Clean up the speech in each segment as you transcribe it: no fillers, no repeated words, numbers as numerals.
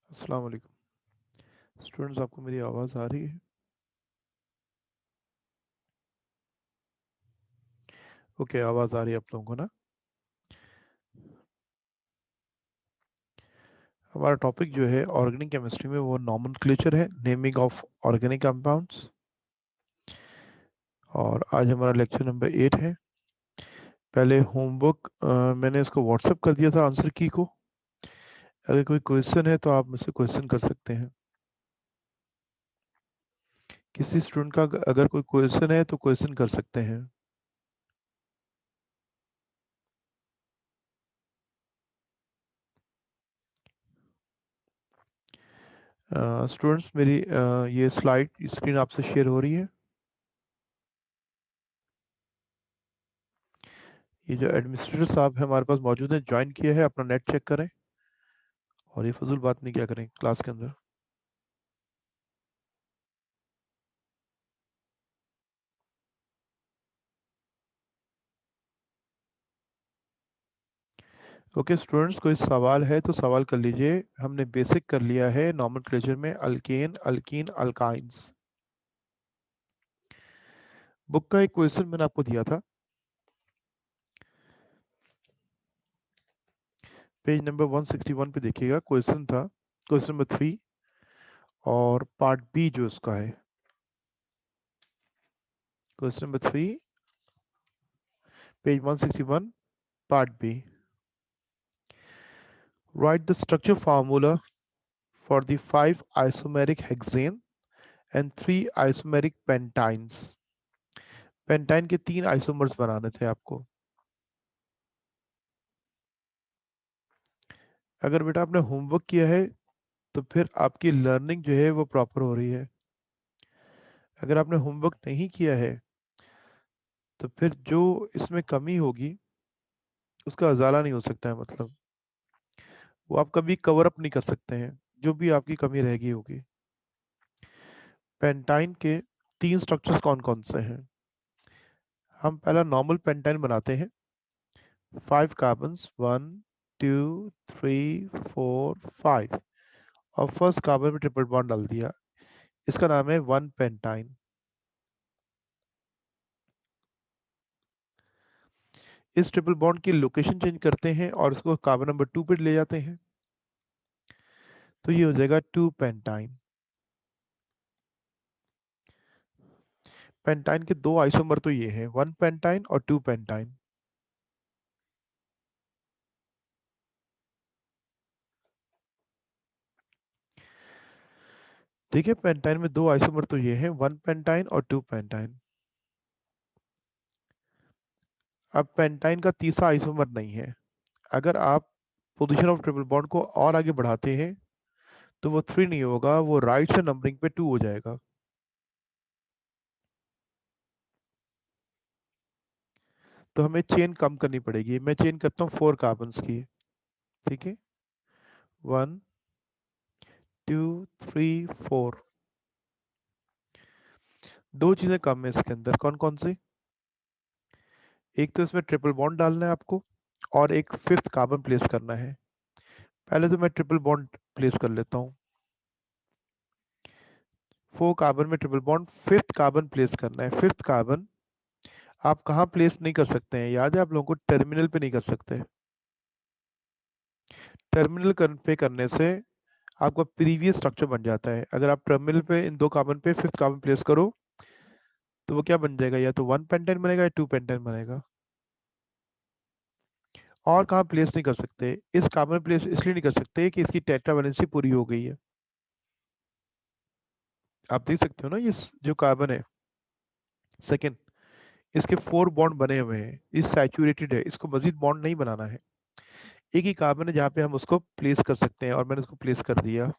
अस्सलाम वालेकुम स्टूडेंट्स, आपको मेरी आवाज़ आ रही है? ओके, आवाज़ आ रही है आप लोगों को ना? हमारा टॉपिक जो है ऑर्गेनिक केमिस्ट्री में वो नॉमेनक्लेचर है, नेमिंग ऑफ ऑर्गेनिक कंपाउंड्स। और आज हमारा लेक्चर नंबर 8 है। पहले होमवर्क मैंने इसको व्हाट्सएप कर दिया था आंसर की को। अगर कोई क्वेश्चन है तो आप मुझसे क्वेश्चन कर सकते हैं। किसी स्टूडेंट का अगर कोई क्वेश्चन है तो क्वेश्चन कर सकते हैं। स्टूडेंट्स, मेरी ये स्लाइड स्क्रीन आपसे शेयर हो रही है। ये जो एडमिनिस्ट्रेटर साहब है हमारे पास मौजूद है, ज्वाइन किया है, अपना नेट चेक करें और ये फजूल बात नहीं क्या करें क्लास के अंदर। ओके स्टूडेंट्स, कोई सवाल है तो सवाल कर लीजिए। हमने बेसिक कर लिया है नॉमेनक्लेचर में अल्केन, अल्कीन, अल्काइंस। बुक का एक क्वेश्चन मैंने आपको दिया था, पेज नंबर 161 पे देखिएगा। क्वेश्चन था क्वेश्चन नंबर 3 और पार्ट बी जो उसका है। Question number 3, page 161, part B. Write the structure formula for the 5 isomeric hexane and 3 isomeric pentanes. Pentane के 3 आइसोमर्स बनाने थे आपको। अगर बेटा आपने होमवर्क किया है तो फिर आपकी लर्निंग जो है वो प्रॉपर हो रही है। अगर आपने होमवर्क नहीं किया है तो फिर जो इसमें कमी होगी उसका अजाला नहीं हो सकता है। मतलब वो आप कभी कवर अप नहीं कर सकते हैं, जो भी आपकी कमी रहेगी होगी। पेंटाइन के 3 स्ट्रक्चर्स कौन कौन से हैं? हम पहला नॉर्मल पेंटाइन बनाते हैं। 5 कार्बन्स, 1 2 3 4 5, और फर्स्ट कार्बन में ट्रिपल बॉन्ड डाल दिया। इसका नाम है 1 पेंटाइन। इस ट्रिपल बॉन्ड की लोकेशन चेंज करते हैं और इसको कार्बन नंबर 2 पे ले जाते हैं, तो ये हो जाएगा 2 पेंटाइन। पेंटाइन के 2 आइसोमर तो ये हैं, 1 पेंटाइन और 2 पेंटाइन। ठीक है, पेंटाइन में 2 आइसोमर तो ये हैं, 1 पेंटाइन और 2 पेंटाइन। अब पेंटाइन का तीसरा आइसोमर नहीं है। अगर आप पोजीशन ऑफ ट्रिपल बॉन्ड को और आगे बढ़ाते हैं तो वो 3 नहीं होगा, वो राइट से नंबरिंग पे 2 हो जाएगा। तो हमें चेन कम करनी पड़ेगी। मैं चेन करता हूँ 4 कार्बन की। ठीक है, 1 2 3 4। दो चीजें कम है इसके अंदर, कौन कौन सी? एक तो इसमें ट्रिपल बॉन्ड डालना है आपको, और एक फिफ्थ कार्बन प्लेस करना है। पहले तो मैं ट्रिपल बॉन्ड प्लेस कर लेता हूँ। 4 कार्बन में triple bond, fifth carbon place करना है। फिफ्थ कार्बन आप कहाँ प्लेस नहीं कर सकते हैं? याद है आप लोगों को, टर्मिनल पे नहीं कर सकते। टर्मिनल पे करने से आपका प्रीवियस स्ट्रक्चर बन जाता है। अगर आप टर्मिनल पे इन दो कार्बन पे फिफ्थ कार्बन प्लेस करो तो वो क्या बन जाएगा? या तो 1 पेंटाइन बनेगा या 2 पेंटाइन बनेगा। और कहाँ प्लेस नहीं कर सकते? इस कार्बन प्लेस इसलिए नहीं कर सकते कि इसकी टेट्रा वैलेंसी पूरी हो गई है। आप देख सकते हो ना, ये जो कार्बन है सेकेंड, इसके 4 बॉन्ड बने हुए हैं, ये सैचुरेटेड है, इसको मजीद बॉन्ड नहीं बनाना है। एक ही कार्बन है जहाँ पे हम उसको प्लेस कर सकते हैं, और मैंने उसको प्लेस कर दिया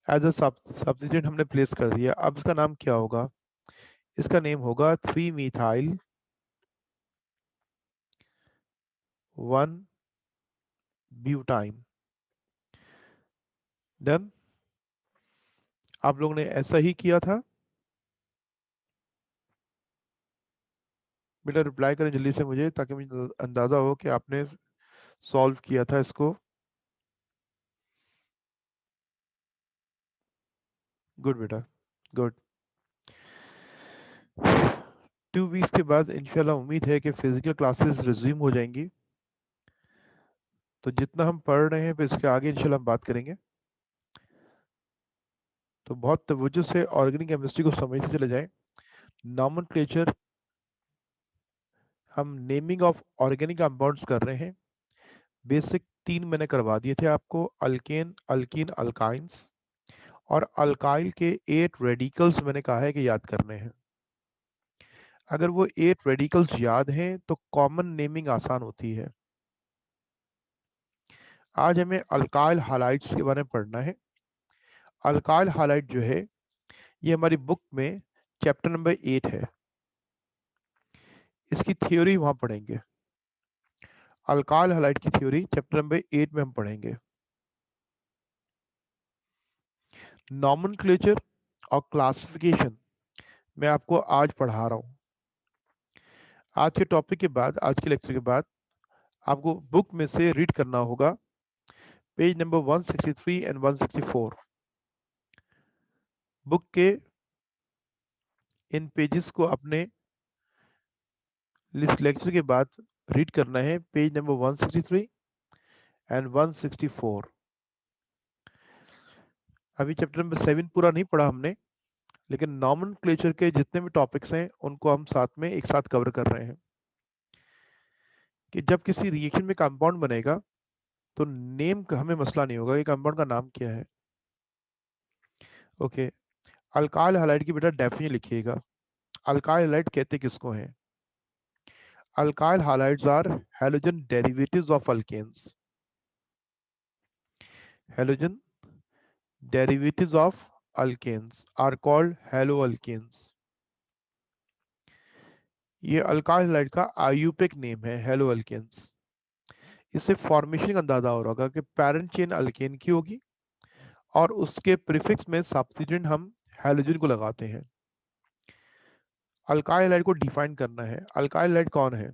एज अ सब्स्टिट्यूट। हमने प्लेस कर दिया। अब इसका नाम क्या होगा? इसका नेम होगा 3 मिथाइल 1 ब्यूटाइन। डन। आप लोगों ने ऐसा ही किया था बेटा? रिप्लाई करें जल्दी से मुझे, ताकि मुझे अंदाजा हो कि आपने सॉल्व किया था इसको। गुड बेटा, गुड। 2 वीक्स के बाद इंशाल्लाह उम्मीद है कि फिजिकल क्लासेस रिज्यूम हो जाएंगी। तो जितना हम पढ़ रहे हैं फिर इसके आगे इंशाल्लाह हम बात करेंगे। तो बहुत तवज्जो से ऑर्गेनिक केमिस्ट्री को समझते चले जाएं। नॉमेनक्लेचर, हम नेमिंग ऑफ ऑर्गेनिक कंपाउंड्स कर रहे हैं। बेसिक 3 मैंने करवा दिए थे आपको, अल्केन, अल्कीन, अल्काइंस। और अल्काइल के 8 रेडिकल्स मैंने कहा है कि याद करने हैं। अगर वो 8 रेडिकल्स याद हैं तो कॉमन नेमिंग आसान होती है। आज हमें अल्काइल हालाइड्स के बारे में पढ़ना है। अल्काइल हालाइड जो है ये हमारी बुक में चैप्टर नंबर 8 है। इसकी थ्योरी वहां पढ़ेंगे। अल्काइल हालाइड की थ्योरी चैप्टर नंबर 8 में हम पढ़ेंगे। नॉमेनक्लेचर और क्लासिफिकेशन मैं आपको आज पढ़ा रहा हूं। आज के टॉपिक के बाद, आज के लेक्चर के बाद आपको बुक में से रीड करना होगा पेज नंबर 163 एंड 164। बुक के इन पेजेस को अपने लेक्चर के बाद रीड करना है, पेज नंबर 163 एंड 164। अभी चैप्टर नंबर 7 पूरा नहीं पढ़ा हमने, लेकिन नॉमेनक्लेचर के जितने भी टॉपिक्स हैं उनको हम साथ में एक साथ कवर कर रहे हैं। कि जब किसी रिएक्शन में कंपाउंड बनेगा तो नेम का हमें मसला नहीं होगा कि कंपाउंड का नाम क्या है। ओके, अल्काइल हैलाइड की बेटा डेफिनेशन लिखिएगा। अल्काइल हैलाइड कहते किसको हैं? Alkyl halides are halogen derivatives of alkanes. Halogen derivatives of alkanes are called haloalkanes. ये अल्काइल हैलाइड का आयुपिक नेम है, हेलोअल्केन्स। इससे फॉर्मेशन का अंदाजा हो रहा होगा कि पैरेंट चेन अल्केन की होगी और उसके प्रीफिक्स में सब्स्टिट्यूएंट हम हैलोजन को लगाते हैं। अल्काइल हैलाइड को डिफाइन करना है। अल्काइल हैलाइड कौन है?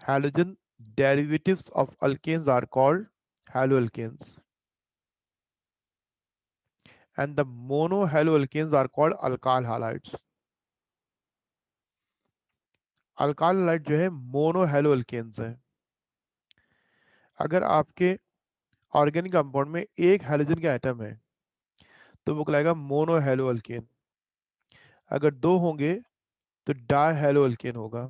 Halogen derivatives of alkanes are called haloalkanes and the monohaloalkanes are called alkyl halides. Alkyl halide जो है मोनोहैलोअल्केन्स है। अगर आपके ऑर्गेनिक कंपाउंड में एक हैलोजन का एटम है तो वो कहलाएगा मोनोहैलोअल्केन। अगर 2 होंगे तो डायहैलोअल्केन होगा।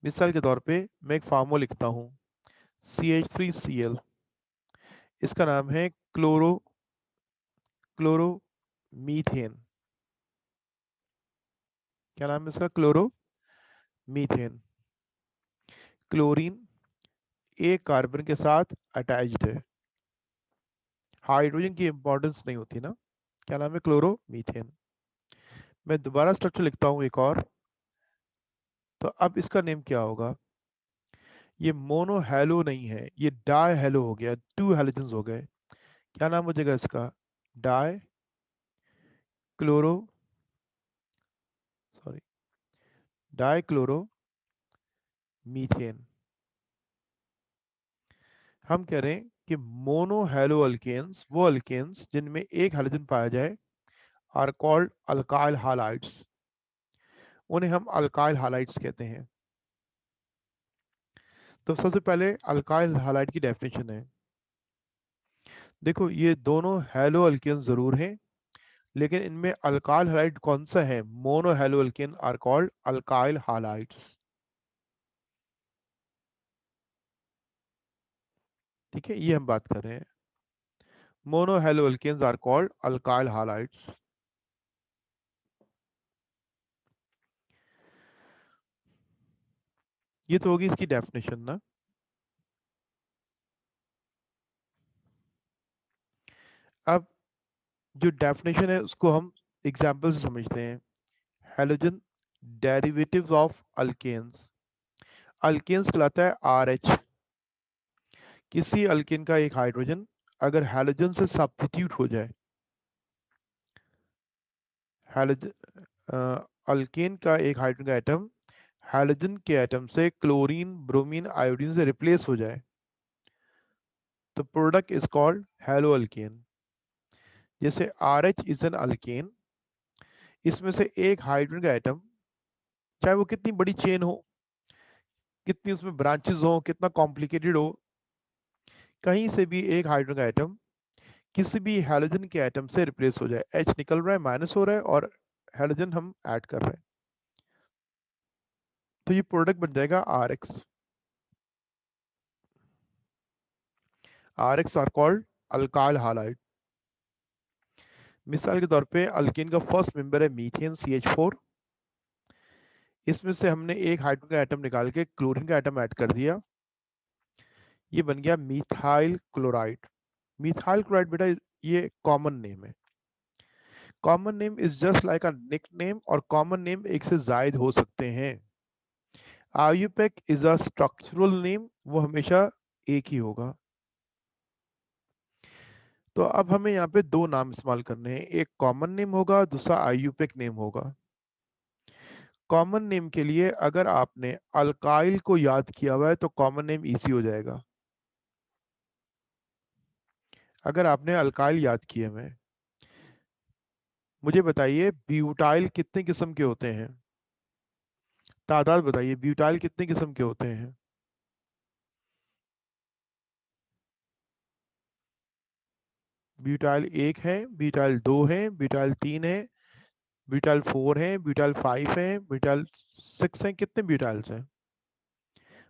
मिसाल के तौर पे मैं एक फार्मूला लिखता हूँ CH3Cl। इसका नाम है क्लोरोमीथेन। क्या नाम है इसका? क्लोरोमीथेन। क्लोरीन एक कार्बन के साथ अटैच्ड है, हाइड्रोजन की इंपॉर्टेंस नहीं होती ना। क्या नाम है? क्लोरोमीथेन। मैं दोबारा स्ट्रक्चर लिखता हूँ एक और। तो अब इसका नेम क्या होगा? ये मोनो हैलो नहीं है, ये डाई हैलो हो गया, 2 हैलोजन्स हो गए। क्या नाम हो जाएगा इसका? Die chloro, sorry, die chloro methane. हम कह रहे हैं कि मोनो हैलो अल्केन्स, वो अल्केन्स जिनमें एक हैलोजन पाया जाए, आर कॉल्ड अल्काइल हालाइड्स। उन्हें हम अल्काइल हालाइड्स कहते हैं। तो सबसे पहले अल्काइल हालाइड की डेफिनेशन है। देखो ये दोनों हैलो अल्केन्स जरूर हैं, लेकिन इनमें अल्काइल हालाइड कौन सा है? Mono halo alkane are called alkyl halides. ठीक है, ये हम बात कर रहे हैं। Mono halo alkanes are called alkyl halides. ये तो होगी इसकी डेफिनेशन ना। अब जो डेफिनेशन है उसको हम एग्जाम्पल से समझते हैं। Halogen derivatives of alkanes. Alkanes कहलाता है RH। किसी अल्केन का एक हाइड्रोजन अगर हैलोजन से सब्स्टिट्यूट हो जाए, हैलोजन अल्केन का एक हाइड्रोजन का एटम हैलोजन के एटम से क्लोरीन, ब्रोमीन, आयोडीन से रिप्लेस हो जाए तो product is called hello alkane. जैसे RH इज एन अल्केन, इसमें से एक हाइड्रोजन का एटम, चाहे वो कितनी बड़ी चेन हो, कितनी उसमें ब्रांचेस हो, कितना कॉम्प्लिकेटेड हो, कहीं से भी एक हाइड्रोजन का एटम किसी भी हैलोजन के एटम से रिप्लेस हो जाए, H निकल रहा है, माइनस हो रहा है और हैलोजन हम ऐड कर रहे हैं, तो ये प्रोडक्ट बन जाएगा RX। RX are called alkyl halide. मिसाल के तौर पे अल्केन का फर्स्ट मेंबर है मीथेन CH4, इसमें से हमने एक हाइड्रोजन का एटम निकाल के क्लोरीन का एटम ऐड कर दिया, ये बन गया मिथाइल क्लोराइड। मिथाइल क्लोराइड बेटा ये कॉमन नेम है। Common name is just like a nickname, और कॉमन नेम एक से जायद हो सकते हैं। IUPAC is a structural name, वो हमेशा एक ही होगा। तो अब हमें यहाँ पे दो नाम इस्तेमाल करने हैं, एक कॉमन नेम होगा, दूसरा आयुपेक नेम होगा। कॉमन नेम के लिए अगर आपने अल्काइल को याद किया हुआ है तो कॉमन नेम इजी हो जाएगा। अगर आपने अल्काइल याद किए हुए हैं, मुझे बताइए ब्यूटाइल कितने किस्म के होते हैं, तादाद बताइए, ब्यूटाइल कितने किस्म के होते हैं? ब्यूटाइल 1 है, ब्यूटाइल 2 है, ब्यूटाइल 3 है, ब्यूटाइल 4 है, ब्यूटाइल 5 है, ब्यूटाइल 6 है, कितने ब्यूटाइल्स हैं?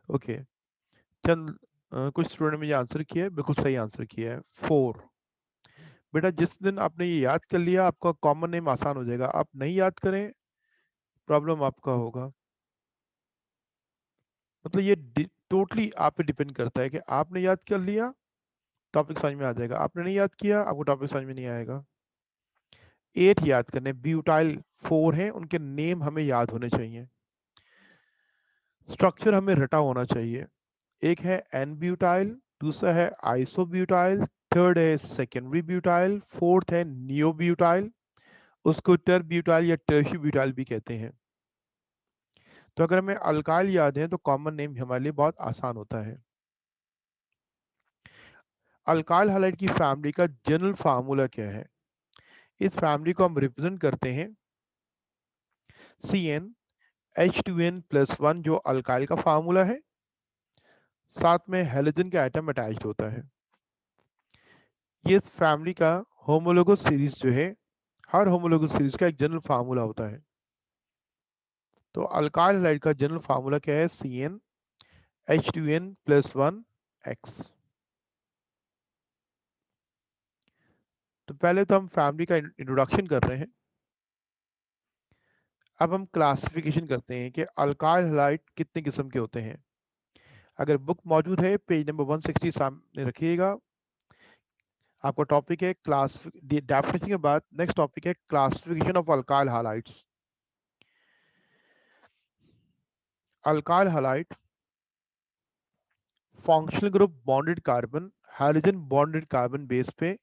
ओके, चंद कुछ स्टूडेंट ने ये आंसर किया है, बिल्कुल सही आंसर किया है, 4। बेटा जिस दिन आपने ये याद कर लिया आपका कॉमन नेम आसान हो जाएगा, आप नहीं याद करें प्रॉब्लम आपका होगा। मतलब ये टोटली आप पे डिपेंड करता है कि आपने याद कर लिया टॉपिक समझ में आ जाएगा, आपने नहीं याद किया आपको टॉपिक समझ में नहीं आएगा। 8 याद करने, ब्यूटाइल 4 हैं, उनके नेम हमें याद होने चाहिए, स्ट्रक्चर हमें रटा होना चाहिए। एक है एन ब्यूटाइल, दूसरा है आइसोब्यूटाइल, थर्ड है सेकेंडरी ब्यूटाइल, फोर्थ है नियो ब्यूटाइल, उसको टर ब्यूटाइल या टर्शी ब्यूटाइल भी कहते हैं। तो अगर हमें अल्काइल याद है तो कॉमन नेम हमारे लिए बहुत आसान होता है। अल्काइल हैलाइड की फैमिली का जनरल फार्मूला क्या है? इस फैमिली को हम रिप्रेजेंट करते हैं CnH2n+1 जो अल्काइल का फार्मूला है, साथ में हेलोजन का एटम अटैच्ड होता है। ये फैमिली का होमोलोगस सीरीज जो है, हर होमोलोगस सीरीज का एक जनरल फार्मूला होता है। तो अल्काइल हैलाइड का जनरल फार्मूला क्या है? CnH2n+1X। तो पहले तो हम फैमिली का इंट्रोडक्शन कर रहे हैं, अब हम क्लासिफिकेशन करते हैं कि अल्काइल हैलाइड कितने किस्म के होते हैं। अगर बुक मौजूद है पेज नंबर 160 सामने रखिएगा। आपका टॉपिक है क्लास डेफिनेशन के बाद नेक्स्ट टॉपिक है classification of alkyl halides. Alkyl halide functional group bonded carbon, hydrogen bonded carbon base पे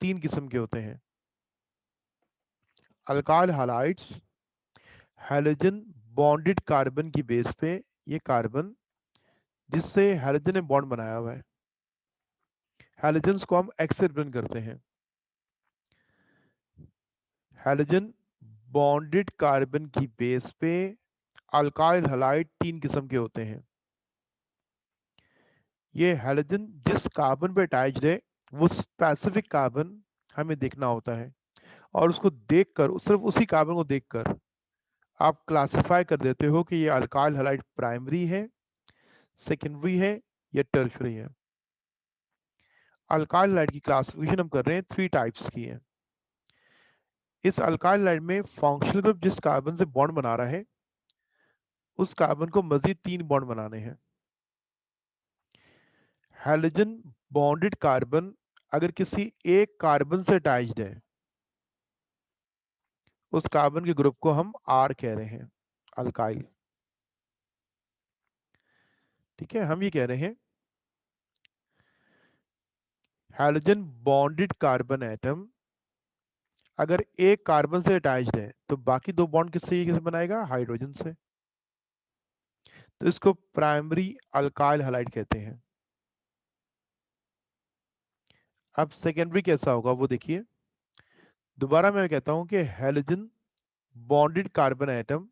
3 किस्म के होते हैं। Alkyl halides hydrogen bonded carbon की बेस पे, ये कार्बन जिससे हाइड्रोजन ने बॉन्ड बनाया हुआ है, हाइड्रोजन को हम एक्स से रिप्रेजेंट करते हैं। हाइड्रोजन बॉन्डेड कार्बन की बेस पे अल्काइल हैलाइड 3 किस्म के होते हैं। ये हाइड्रोजन जिस कार्बन पे अटैच्ड है वो स्पेसिफिक कार्बन हमें देखना होता है, और उसको देखकर, सिर्फ उसी कार्बन को देखकर आप क्लासिफाई कर देते हो कि ये अल्काइल हैलाइड प्राइमरी है, सेकेंडरी है या टर्शियरी है। अल्काइल हैलाइड की क्लासिफिकेशन हम कर रहे हैं 3 टाइप्स की है। इस अल्काइल हैलाइड में फंक्शनल ग्रुप जिस कार्बन से बॉन्ड बना रहा है उस कार्बन को मजीद 3 बॉन्ड बनाने हैं। हाइड्रोजन बॉन्डेड कार्बन अगर किसी एक कार्बन से अटैच्ड है, उस कार्बन के ग्रुप को हम R कह रहे हैं, अल्काइल। ठीक है, हम ये कह रहे हैं हाइड्रोजन बॉन्डेड कार्बन एटम अगर एक कार्बन से अटैच्ड है तो बाकी 2 बॉन्ड किससे बनाएगा? हाइड्रोजन से। तो इसको प्राइमरी अल्काइल हैलाइड कहते हैं। अब सेकेंडरी कैसा होगा वो देखिए। दोबारा मैं कहता हूं कि हैलोजन बॉन्डेड कार्बन एटम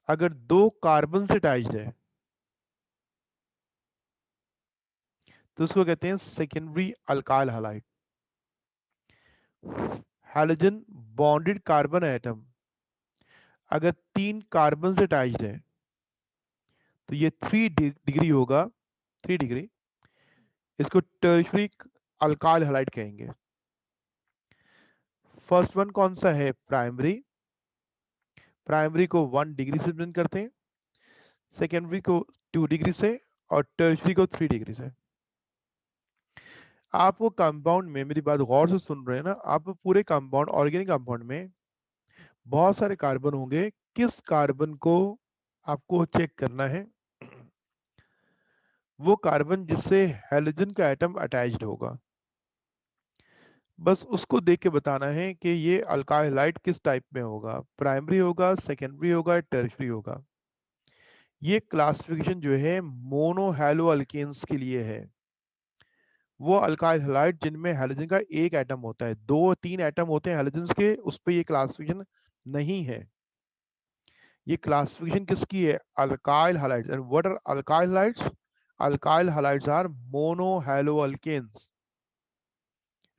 अगर दो कार्बन से अटैच्ड है तो उसको कहते हैं secondary alkyl halide. Halogen bonded carbon atom अगर तीन कार्बन से अटैच्ड है तो ये 3 डिग्री होगा, 3 डिग्री। इसको टर्शरी अल्काइल हैलाइड कहेंगे। फर्स्ट वन कौन सा है? प्राइमरी। प्राइमरी को 1 डिग्री से रिप्रेजेंट करते हैं, सेकेंडरी को 2 डिग्री से, और टर्शरी को 3 डिग्री से। आप वो कंपाउंड में, मेरी बात गौर से सुन रहे हैं ना, आप पूरे कंपाउंड, ऑर्गेनिक कंपाउंड में बहुत सारे कार्बन होंगे। किस कार्बन को आपको चेक करना है? वो कार्बन जिससे हैलोजन का एटम अटैच्ड होगा, बस उसको देख के बताना है कि ये अल्काइल हैलाइड किस टाइप में होगा, प्राइमरी होगा, सेकेंडरी होगा, टर्शरी होगा। ये क्लासिफिकेशन जो है मोनो हैलो अल्केन्स के लिए है। वो अल्काइल हैलाइड जिनमें हैलोजन का एक एटम होता है, 2-3 एटम होते हैं हैलोजन के, उस पर ये क्लासिफिकेशन नहीं है। ये क्लासिफिकेशन किसकी है? Alkyl halides. And what are alkyl halides? Alkyl halides are mono halo alkanes,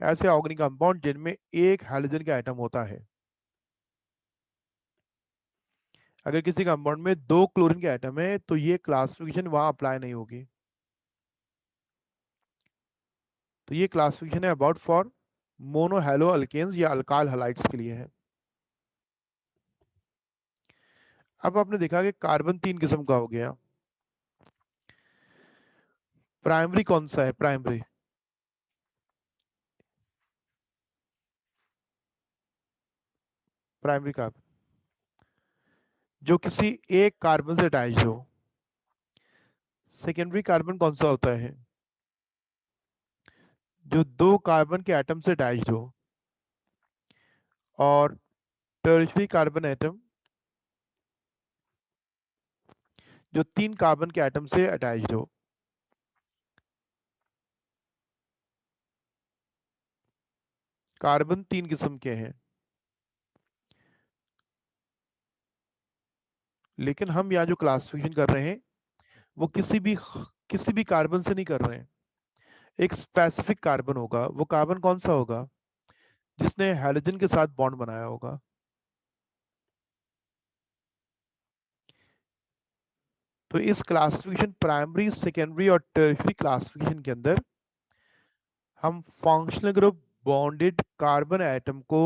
ऐसे ऑर्गेनिक कंपाउंड जिनमें एक हैलोजन का एटम होता है। अगर किसी कंपाउंड में 2 क्लोरीन के एटम है तो ये क्लासिफिकेशन वहां अप्लाई नहीं होगी। तो ये क्लासिफिकेशन है about for mono halo alkanes या अल्काइल हैलाइड्स के लिए है। अब आपने देखा कि कार्बन 3 किस्म का हो गया। प्राइमरी कौन सा है? प्राइमरी प्राइमरी कार्बन जो किसी एक कार्बन से अटैच्ड हो। सेकेंडरी कार्बन कौन सा होता है? जो 2 कार्बन के एटम से अटैच्ड हो। और टर्शरी कार्बन एटम जो 3 कार्बन के एटम से अटैच्ड हो। कार्बन 3 किस्म के हैं, लेकिन हम यहाँ जो क्लासिफिकेशन कर रहे हैं वो किसी भी कार्बन से नहीं कर रहे हैं। एक स्पेसिफिक कार्बन होगा। वो कार्बन कौन सा होगा? जिसने हैलोजन के साथ बॉन्ड बनाया होगा। तो इस क्लासिफिकेशन प्राइमरी, सेकेंडरी और टर्शरी क्लासिफिकेशन के अंदर हम functional group bonded carbon atom को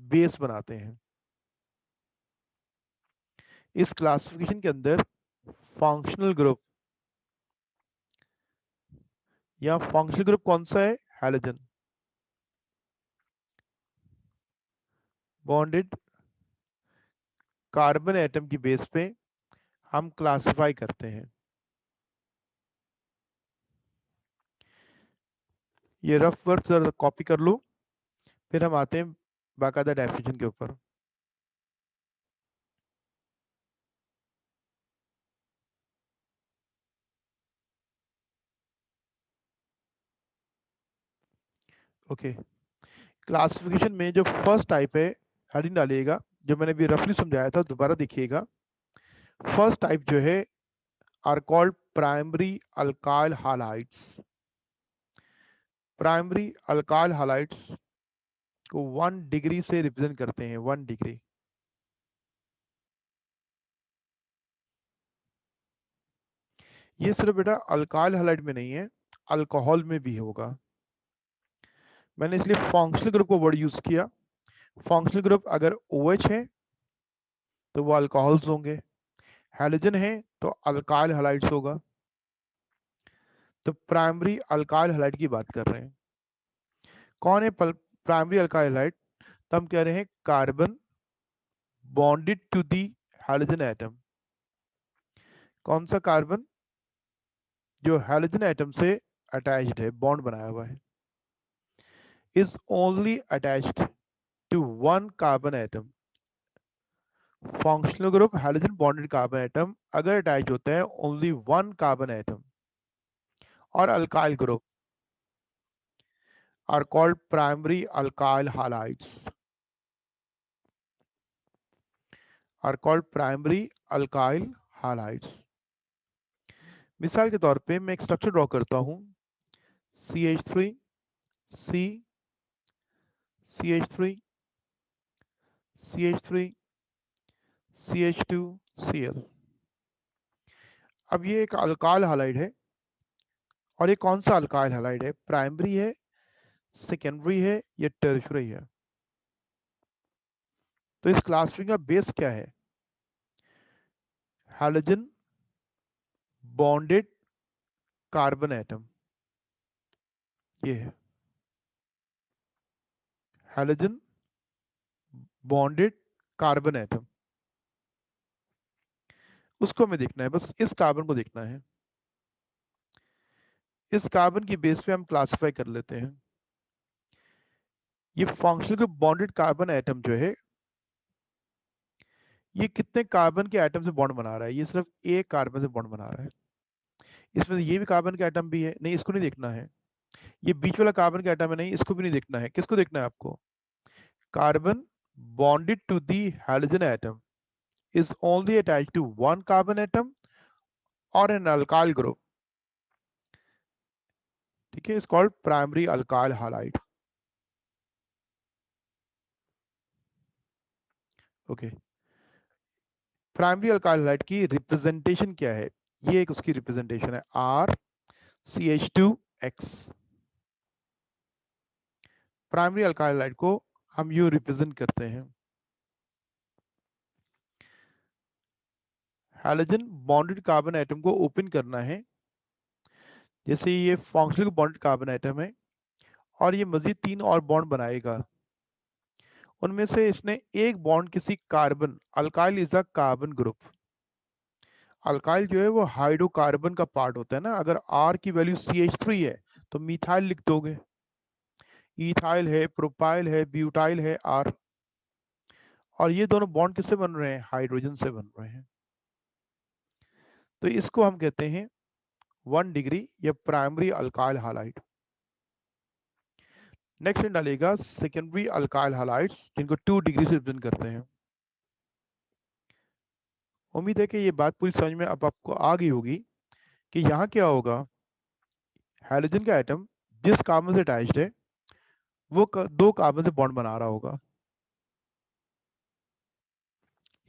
बेस बनाते हैं। इस क्लासिफिकेशन के अंदर फंक्शनल ग्रुप या फंक्शनल ग्रुप कौन सा है? हैलोजन बॉन्डेड कार्बन एटम की बेस पे हम क्लासिफाई करते हैं। ये रफ वर्क जरा कॉपी कर लो, फिर हम आते हैं बाकायदा डेफिनेशन के ऊपर। ओके, क्लासिफिकेशन में जो फर्स्ट टाइप है, हेडिंग डालिएगा, जो मैंने अभी रफली समझाया था दोबारा देखिएगा। फर्स्ट टाइप जो है are called primary alkyl halides. Primary alkyl halides को 1 डिग्री से रिप्रेजेंट करते हैं, 1 डिग्री। ये सिर्फ बेटा अल्काइल हैलाइड में नहीं है, अल्कोहल में भी होगा। मैंने इसलिए फंक्शनल ग्रुप को वर्ड यूज किया। फंक्शनल ग्रुप अगर OH है तो वो अल्कोहल्स होंगे, हैलोजन है तो अल्काइल हैलाइड्स होगा। तो प्राइमरी अल्काइल हैलाइड की बात कर रहे हैं। कौन है प्राइमरी अल्काइल हैलाइड? तो हम कह रहे हैं carbon bonded to the halogen atom. कौन सा कार्बन? जो हैलोजन एटम से अटैच्ड है, बॉन्ड बनाया हुआ है, is only attached to 1 carbon atom. Functional group hydrogen bonded carbon atom अगर अटैच होता है ओनली वन कार्बन एटम और alkyl group are called primary alkyl halides मिसाल के तौर पे मैं एक स्ट्रक्चर ड्रॉ करता हूं CH3 C CH3 CH3 CH2 Cl। अब ये एक अल्काइल हालाइड है और ये कौन सा अल्काइल हालाइड है, प्राइमरी है, सेकेंडरी है या टर्शियरी है। तो इस क्लासिफिकेशन का बेस क्या है, हाइड्रोजन बॉन्डेड कार्बन एटम, ये है हाइड्रोजन बॉन्डेड कार्बन एटम। उसको हमें देखना है, बस इस कार्बन को देखना है। इस कार्बन की बेस पे हम क्लासिफाई कर लेते हैं। ये functional group bonded carbon atom जो है, ये कितने कार्बन के एटम से बॉन्ड बना रहा है, ये सिर्फ एक कार्बन से बॉन्ड बना रहा है। इसमें ये भी कार्बन के एटम भी है, नहीं इसको नहीं देखना है। ये बीच वाला कार्बन का एटम है, नहीं इसको भी नहीं देखना है। किसको देखना है आपको, carbon bonded to the hydrogen atom is only attached to one carbon atom or an alkyl group, ठीक है, is called primary alkyl halide। Okay, primary alkyl hide की रिप्रेजेंटेशन क्या है, ये एक उसकी रिप्रेजेंटेशन है RCH2X। प्राइमरी अल्काइल हाइड को हम यू रिप्रेजेंट करते हैं। हाइड्रोजन बॉन्डेड कार्बन एटम को ओपन करना है, जैसे ये फंक्शनल बॉन्डेड कार्बन एटम है और ये मजीद 3 और बॉन्ड बनाएगा। उनमें से इसने एक बॉन्ड किसी carbon, alkyl is a carbon group. Alkyl जो है वो हाइड्रोकार्बन का पार्ट होता है ना। अगर R की वैल्यू CH3 है तो मिथाइल लिख दोगे, इथाइल है, प्रोपाइल है, ब्यूटाइल है, R। और ये दोनों बॉन्ड किससे बन रहे हैं, हाइड्रोजन से बन रहे हैं। तो इसको हम कहते हैं 1 डिग्री या प्राइमरी अल्काइल हालाइड। नेक्स्ट डालेगा सेकेंडरी अल्काइल हालाइड्स, जिनको 2 डिग्री से रिप्रेजेंट करते हैं। उम्मीद है कि ये बात पूरी समझ में अब आपको आ गई होगी कि यहाँ क्या होगा, हाइड्रोजन का एटम जिस कार्बन से अटैच्ड है वो दो कार्बन से बॉन्ड बना रहा होगा।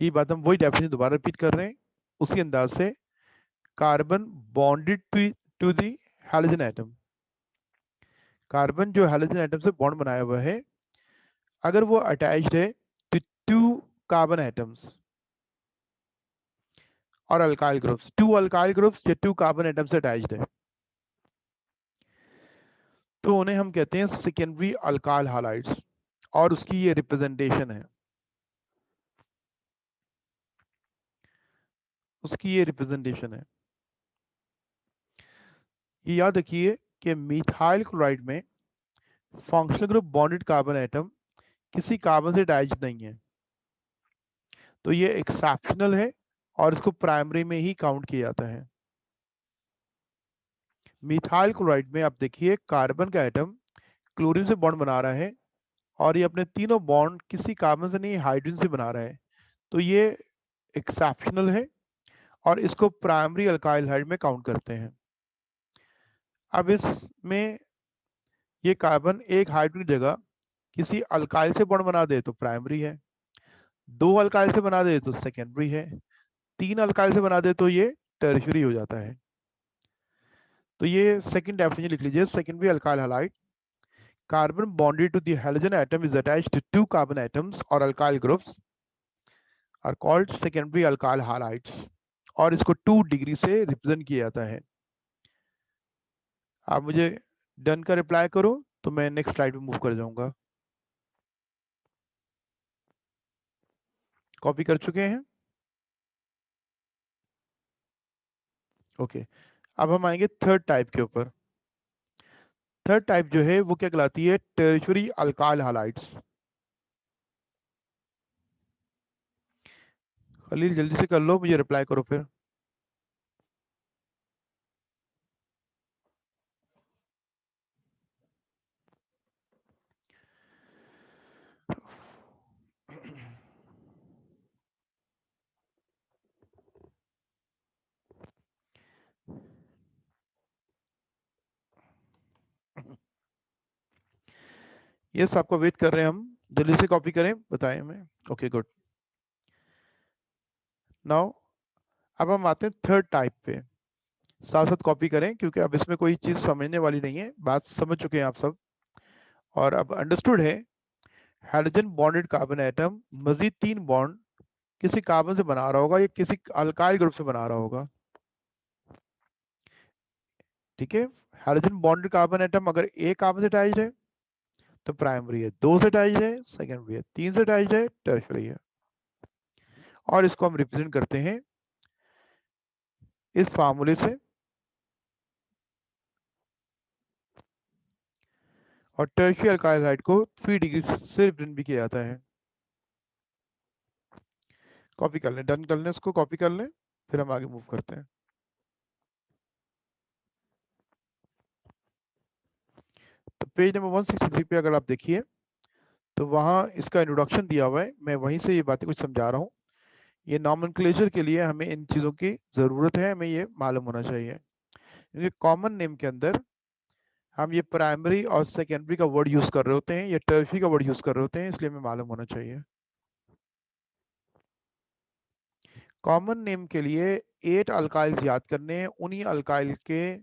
ये बात हम वही डेफिनेशन दोबारा रिपीट कर रहे हैं उसी अंदाज से। Carbon bonded to the hydrogen atom, carbon जो हाइड्रोजन एटम से बॉन्ड बनाया हुआ है, अगर वो अटैच्ड है टू 2 कार्बन एटम्स और अल्काइल ग्रुप्स, 2 अल्काइल ग्रुप्स या 2 कार्बन एटम से अटैच्ड है, तो उन्हें हम कहते हैं सेकेंडरी अल्काइल हालाइड्स। और उसकी ये रिप्रेजेंटेशन है, उसकी ये रिप्रेजेंटेशन है। ये याद रखिए कि मिथाइल क्लोराइड में functional group bonded carbon atom किसी कार्बन से अटैच्ड नहीं है, तो ये एक्सेप्शनल है और इसको प्राइमरी में ही काउंट किया जाता है। मिथाइल क्लोराइड में आप देखिए कार्बन का एटम क्लोरीन से बॉन्ड बना रहा है और ये अपने तीनों बॉन्ड किसी कार्बन से नहीं हाइड्रोजन से बना रहा है, तो ये एक्सेप्शनल है और इसको प्राइमरी अल्काइल हाइड में काउंट करते हैं। अब इसमें ये कार्बन एक हाइड्रोजन की जगह किसी अल्काइल से बॉन्ड बना दे तो प्राइमरी है, 2 अल्काइल से बना दे तो सेकेंडरी है, 3 अल्काइल से बना दे तो ये टर्शियरी हो जाता है। तो ये सेकंड डेफिनेशन लिख लीजिए, secondary alkyl halide, carbon bonded to the halogen atom is attached to 2 carbon atoms or alkyl groups are called secondary alkyl halides और इसको 2 डिग्री से रिप्रेजेंट किया जाता है। आप मुझे डन का रिप्लाई करो तो मैं नेक्स्ट स्लाइड पे मूव कर जाऊंगा। कॉपी कर चुके हैं, ओके। अब हम आएंगे थर्ड टाइप के ऊपर। थर्ड टाइप जो है वो क्या कहलाती है, टर्शियरी अल्काइल हालाइड्स। खलील जल्दी से कर लो, मुझे रिप्लाई करो फिर। यस, आपको वेट कर रहे हैं हम, जल्दी से कॉपी करें, बताएं हमें। Okay good. नाउ अब हम आते हैं थर्ड टाइप पे। साथ साथ कॉपी करें क्योंकि अब इसमें कोई चीज समझने वाली नहीं है, बात समझ चुके हैं आप सब और अब अंडरस्टूड है। हाइड्रोजन बॉन्डेड कार्बन एटम मजीद 3 बॉन्ड किसी कार्बन से बना रहा होगा या किसी अल्काइल ग्रुप से बना रहा होगा। ठीक है, हाइड्रोजन बॉन्डेड कार्बन एटम अगर एक कार्बन से अटैच्ड है तो प्राइमरी है, 2 से अटैच्ड है सेकेंडरी है, 3 से अटैच्ड है टर्शियरी है। और इसको हम रिप्रेजेंट करते हैं इस फार्मूले से, और टर्शियरी अल्काइल हाइड को 3 डिग्री से रिप्रेजेंट भी किया जाता है। कॉपी कर लें, डन कर लें, इसको कॉपी कर लें, फिर हम आगे मूव करते हैं। तो पेज नंबर 163 पे अगर आप देखिए तो वहाँ इसका इंट्रोडक्शन दिया हुआ है, मैं वहीं से ये बातें कुछ समझा रहा हूँ। ये नॉमेनक्लेचर के लिए हमें इन चीज़ों की ज़रूरत है, हमें ये मालूम होना चाहिए क्योंकि कॉमन नेम के अंदर हम ये प्राइमरी और सेकेंडरी का वर्ड यूज़ कर रहे होते हैं, ये टर्शियरी का वर्ड यूज़ कर रहे होते हैं, इसलिए हमें मालूम होना चाहिए। कॉमन नेम के लिए 8 अल्काइल्स याद करने हैं, उन्हीं अल्काइल के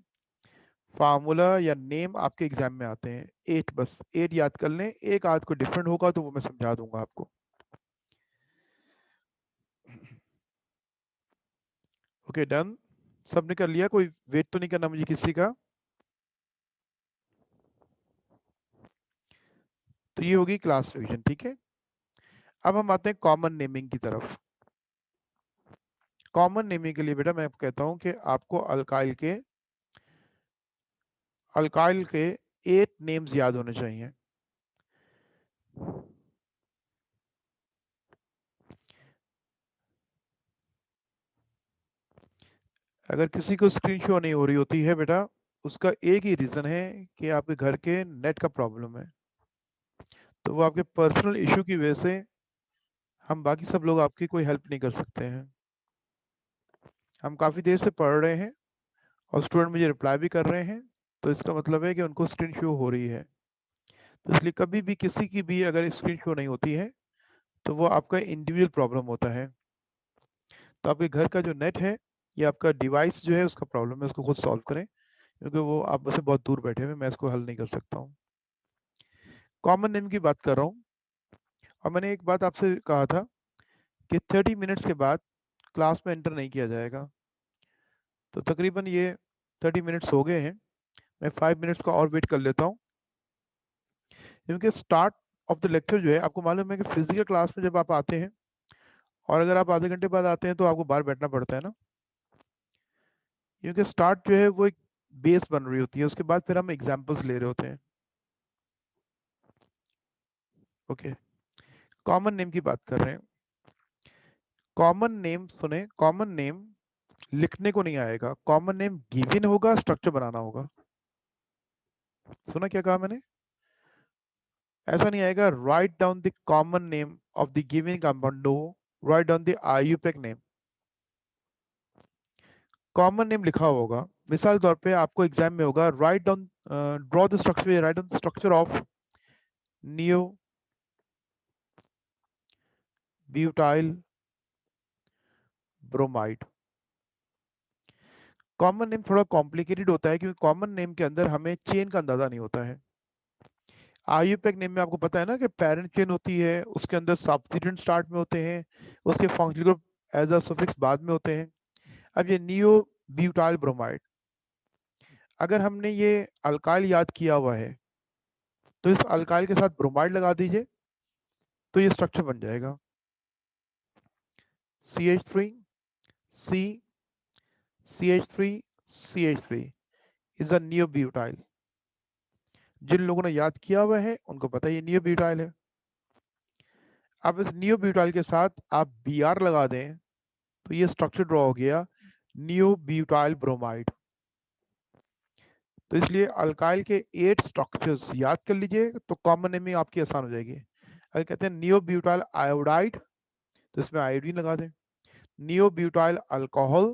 फार्मूला या नेम आपके एग्जाम में आते हैं। 8, बस 8 याद कर लें, एक आध को डिफरेंट होगा तो वो मैं समझा दूंगा आपको। ओके डन, सबने कर लिया, कोई वेट तो नहीं करना मुझे किसी का। तो ये होगी क्लास रिवीजन, ठीक है। अब हम आते हैं कॉमन नेमिंग की तरफ। कॉमन नेमिंग के लिए बेटा मैं कहता हूं कि आपको अल्काइल के 8 नेम्स याद होने चाहिए। अगर किसी को स्क्रीन शो नहीं हो रही होती है बेटा, उसका एक ही रीजन है कि आपके घर के नेट का प्रॉब्लम है। तो वो आपके पर्सनल इशू की वजह से हम बाकी सब लोग आपकी कोई हेल्प नहीं कर सकते हैं। हम काफ़ी देर से पढ़ रहे हैं और स्टूडेंट मुझे रिप्लाई भी कर रहे हैं, तो इसका मतलब है कि उनको स्क्रीन शो हो रही है। तो इसलिए कभी भी किसी की भी अगर स्क्रीन शो नहीं होती है तो वो आपका इंडिविजुअल प्रॉब्लम होता है। तो आपके घर का जो नेट है या आपका डिवाइस जो है उसका प्रॉब्लम है, उसको खुद सॉल्व करें क्योंकि वो आप मुझसे बहुत दूर बैठे हुए, मैं इसको हल नहीं कर सकता हूँ। कॉमन नेम की बात कर रहा हूँ और मैंने एक बात आपसे कहा था कि 30 मिनट्स के बाद क्लास में एंटर नहीं किया जाएगा। तो तकरीबन ये 30 मिनट्स हो गए हैं, मैं 5 मिनट्स का और वेट कर लेता हूँ क्योंकि स्टार्ट ऑफ द लेक्चर जो है, आपको मालूम है कि फिजिकल क्लास में जब आप आते हैं और अगर आप आधे घंटे बाद आते हैं तो आपको बाहर बैठना पड़ता है ना, क्योंकि स्टार्ट जो है वो एक बेस बन रही होती है, उसके बाद फिर हम एग्जाम्पल्स ले रहे होते हैं। ओके, कॉमन नेम की बात कर रहे हैं। कॉमन नेम सुने, कॉमन नेम लिखने को नहीं आएगा, कॉमन नेम गिवन होगा, स्ट्रक्चर बनाना होगा। सुना क्या कहा मैंने? ऐसा नहीं आएगा write down the common name of the given compound, no, write down the IUPAC name. Common name लिखा होगा, मिसाल तौर पे आपको एग्जाम में होगा write down, draw the structure, write down the structure of neo butyl bromide. Common name थोड़ा complicated होता है क्योंकि कॉमन नेम के अंदर हमें चेन का अंदाजा नहीं होता है। आईयूपीएसी नेम में आपको पता है ना कि पेरेंट चेन होती है, उसके अंदर सब्स्टिट्यूएंट स्टार्ट में होते हैं, उसके functional group as a suffix बाद में होते हैं। अब ये नियो ब्यूटाइल ब्रोमाइड, अगर हमने ये अल्काइल याद किया हुआ है तो इस अल्काइल के साथ ब्रोमाइड लगा दीजिए तो ये स्ट्रक्चर बन जाएगा CH3 C CH3 CH3 is a नियोब्यूटाइल। जिन लोगों ने याद किया हुआ है उनको पता है ये नियोब्यूटाइल है। अब इस नियोब्यूटाइल के साथ आप Br लगा दें तो ये स्ट्रक्चर ड्रॉ हो गया नियोब्यूटाइल ब्रोमाइड। तो इसलिए अल्काइल के 8 स्ट्रक्चर्स याद कर लीजिए, तो कॉमन नेमिंग आपकी आसान हो जाएगी। अगर कहते हैं नियोब्यूटाइल आयोडाइड, तो इसमें आयोडीन लगा दें। नियोब्यूटाइल अल्कोहल,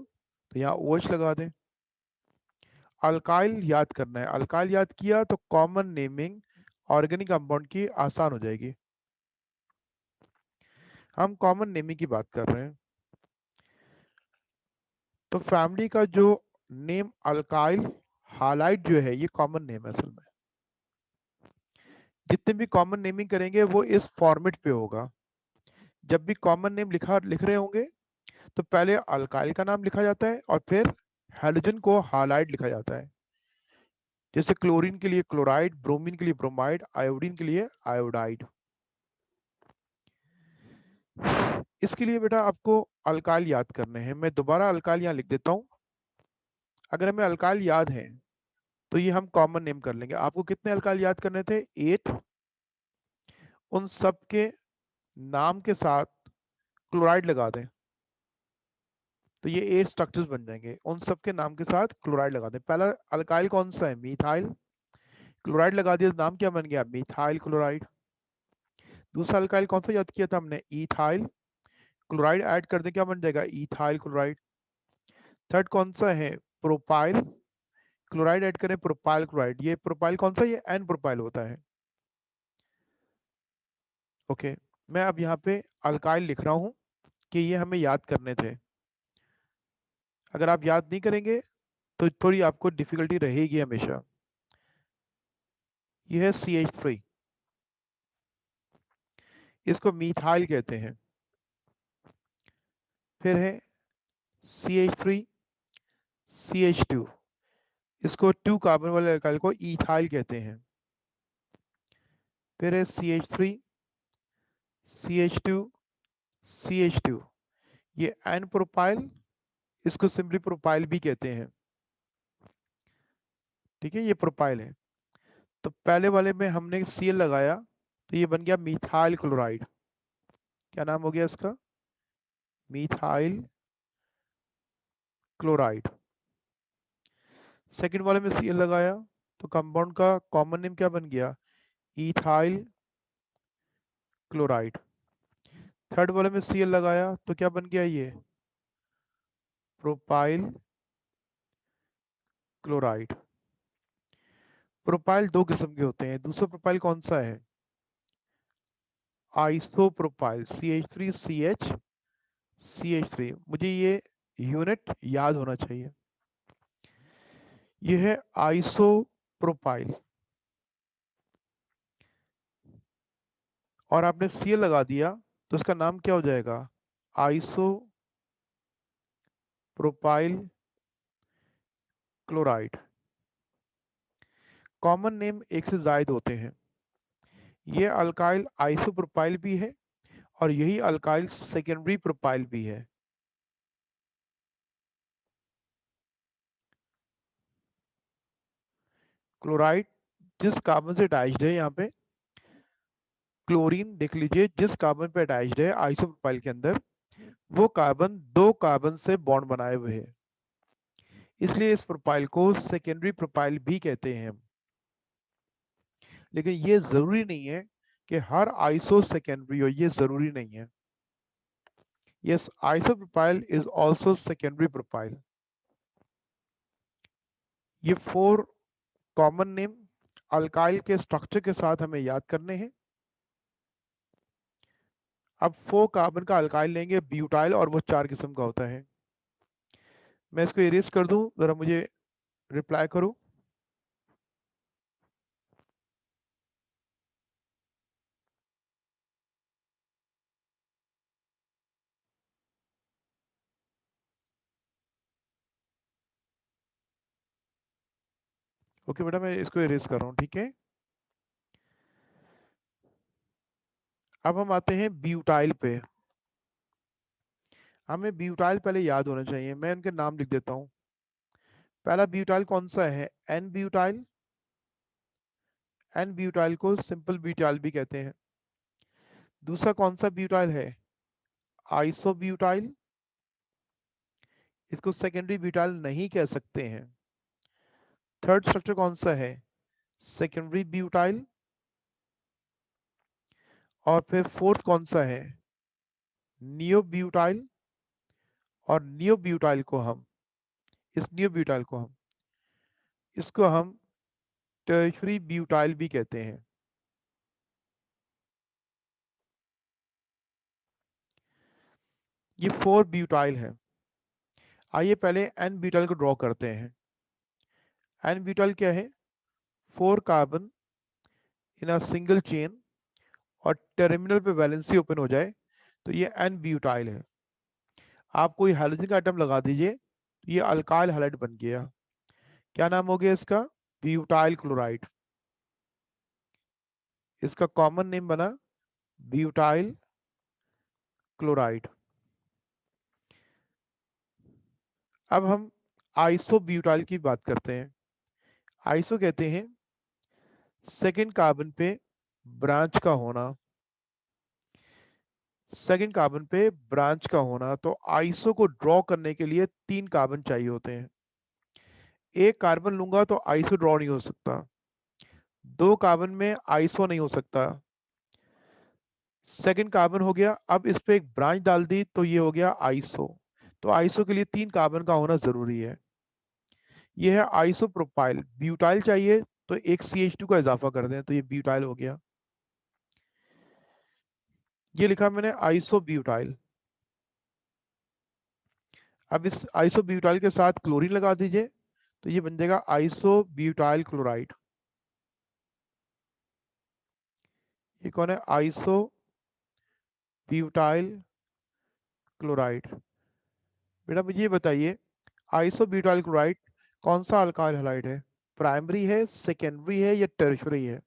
तो यहाँ OH लगा दें। अल्काइल याद करना है, अल्काइल याद किया तो कॉमन नेमिंग ऑर्गेनिक कंपाउंड की आसान हो जाएगी। हम कॉमन नेमिंग की बात कर रहे हैं, तो फैमिली का जो नेम अल्काइल हालाइड जो है, ये कॉमन नेम है असल में। जितने भी कॉमन नेमिंग करेंगे वो इस फॉर्मेट पे होगा। जब भी कॉमन नेम लिख रहे होंगे तो पहले अल्काइल का नाम लिखा जाता है और फिर हैलोजन को हालाइड लिखा जाता है। जैसे क्लोरीन के लिए क्लोराइड, ब्रोमीन के लिए ब्रोमाइड, आयोडीन के लिए आयोडाइड। इसके लिए बेटा आपको अल्काइल याद करने हैं। मैं दोबारा अल्काइल यहाँ लिख देता हूँ। अगर हमें अल्काइल याद है तो ये हम कॉमन नेम कर लेंगे। आपको कितने अल्काइल याद करने थे? 8। उन सब के नाम के साथ क्लोराइड लगा दें, तो ये 8 स्ट्रक्चर्स बन जाएंगे। उन सब के नाम के साथ क्लोराइड लगा दें। पहला अल्काइल कौन सा है? मीथाइल। क्लोराइड लगा दिया, नाम क्या बन गया? Methyl chloride. दूसरा अल्काइल कौन सा याद किया था हमने? इथाइल। क्लोराइड ऐड कर दें, क्या बन जाएगा? Ethyl chloride. थर्ड कौन सा है? प्रोपाइल। क्लोराइड ऐड करें, प्रोपाइल क्लोराइड। ये प्रोपाइल कौन सा? ये एन प्रोपाइल होता है। ओके, मैं अब यहाँ पे अल्काइल लिख रहा हूँ कि ये हमें याद करने थे। अगर आप याद नहीं करेंगे तो थोड़ी आपको डिफिकल्टी रहेगी हमेशा। ये है CH3, इसको मीथाइल कहते हैं। फिर है CH3 CH2, इसको 2 कार्बन वाले अल्काइल को इथाइल कहते हैं। फिर है CH3 CH2 CH2, ये एन प्रोपाइल, इसको सिंपली प्रोपाइल भी कहते हैं। ठीक है, ये प्रोपाइल है। तो पहले वाले में हमने Cl लगाया तो ये बन गया मिथाइल क्लोराइड। क्या नाम हो गया इसका? Methyl chloride. सेकंड वाले में Cl लगाया तो कंपाउंड का कॉमन नेम क्या बन गया? Ethyl chloride. थर्ड वाले में Cl लगाया तो क्या बन गया? ये प्रोपाइल क्लोराइड। प्रोपाइल दो किस्म के होते हैं। दूसरा प्रोपाइल कौन सा है? Isopropyl, CH3CH CH3। मुझे ये यूनिट याद होना चाहिए। ये है आइसोप्रोपाइल, और आपने Cl लगा दिया तो इसका नाम क्या हो जाएगा? Isopropyl chloride. कॉमन नेम एक से ज्यादा होते हैं। ये अल्काइल आइसोप्रोपाइल भी है और यही अल्काइल सेकेंडरी प्रोपाइल भी है। क्लोराइड जिस कार्बन से अटैच्ड है, यहाँ पे क्लोरीन देख लीजिए, जिस कार्बन पे अटैच्ड है आइसोप्रोपाइल के अंदर, वो कार्बन 2 कार्बन से बॉन्ड बनाए हुए है। इसलिए इस प्रोपाइल को सेकेंडरी प्रोपाइल भी कहते हैं। लेकिन ये जरूरी नहीं है कि हर आइसो सेकेंडरी हो, ये जरूरी नहीं है। Yes, isopropyl is also secondary propyl. ये 4 कॉमन नेम अल्काइल के स्ट्रक्चर के साथ हमें याद करने हैं। अब 4 कार्बन का अल्काइल लेंगे ब्यूटाइल, और वो 4 किस्म का होता है। मैं इसको इरेज कर दूं, जरा मुझे रिप्लाई करो। ओके बेटा, मैं इसको इरेज कर रहा हूँ, ठीक है। अब हम आते हैं ब्यूटाइल पे। हमें ब्यूटाइल पहले याद होना चाहिए। मैं उनके नाम लिख देता हूँ। पहला ब्यूटाइल कौन सा है? N butyl. एन ब्यूटाइल को सिंपल ब्यूटाइल भी कहते हैं। दूसरा कौन सा ब्यूटाइल है? Iso butyl. इसको सेकेंडरी ब्यूटाइल नहीं कह सकते हैं। थर्ड स्ट्रक्चर कौन सा है? Secondary butyl. और फिर फोर्थ कौन सा है? नियोब्यूटाइल। और नियोब्यूटाइल को हम इस नियोब्यूटाइल को हम इसको हम टर्शरी ब्यूटाइल भी कहते हैं। ये 4 ब्यूटाइल है। आइए पहले एन ब्यूटाइल को ड्रॉ करते हैं। एन ब्यूटाइल क्या है? 4 carbon in a single chain और टर्मिनल पे वैलेंसी ओपन हो जाए तो ये एन ब्यूटाइल है। आप कोई हाइड्रोजन का आइटम लगा दीजिए तो ये अल्काइल हैलाइड बन गया। क्या नाम हो गया इसका? Butyl chloride. इसका कॉमन नेम बना ब्यूटाइल क्लोराइड। अब हम आइसो ब्यूटाइल की बात करते हैं। आइसो कहते हैं सेकेंड कार्बन पे ब्रांच का होना। सेकेंड कार्बन पे ब्रांच का होना, तो आइसो को ड्रॉ करने के लिए 3 कार्बन चाहिए होते हैं। एक कार्बन लूंगा तो आइसो ड्रॉ नहीं हो सकता। 2 कार्बन में आइसो नहीं हो सकता। सेकेंड कार्बन हो गया, अब इस पे एक ब्रांच डाल दी तो ये हो गया आइसो। तो आइसो के लिए 3 कार्बन का होना जरूरी है। ये है आइसोप्रोपाइल। ब्यूटाइल चाहिए तो एक CH2 का इजाफा कर दें तो ये ब्यूटाइल हो गया। ये लिखा मैंने आइसोब्यूटाइल। अब इस आइसोब्यूटाइल के साथ क्लोरीन लगा दीजिए तो ये बन जाएगा आइसोब्यूटाइल क्लोराइड। ये कौन है? Isobutyl chloride. बेटा मुझे ये बताइए, आइसोब्यूटाइल क्लोराइड कौन सा अल्काइल हैलाइड है? प्राइमरी है, सेकेंडरी है या टर्शियरी है?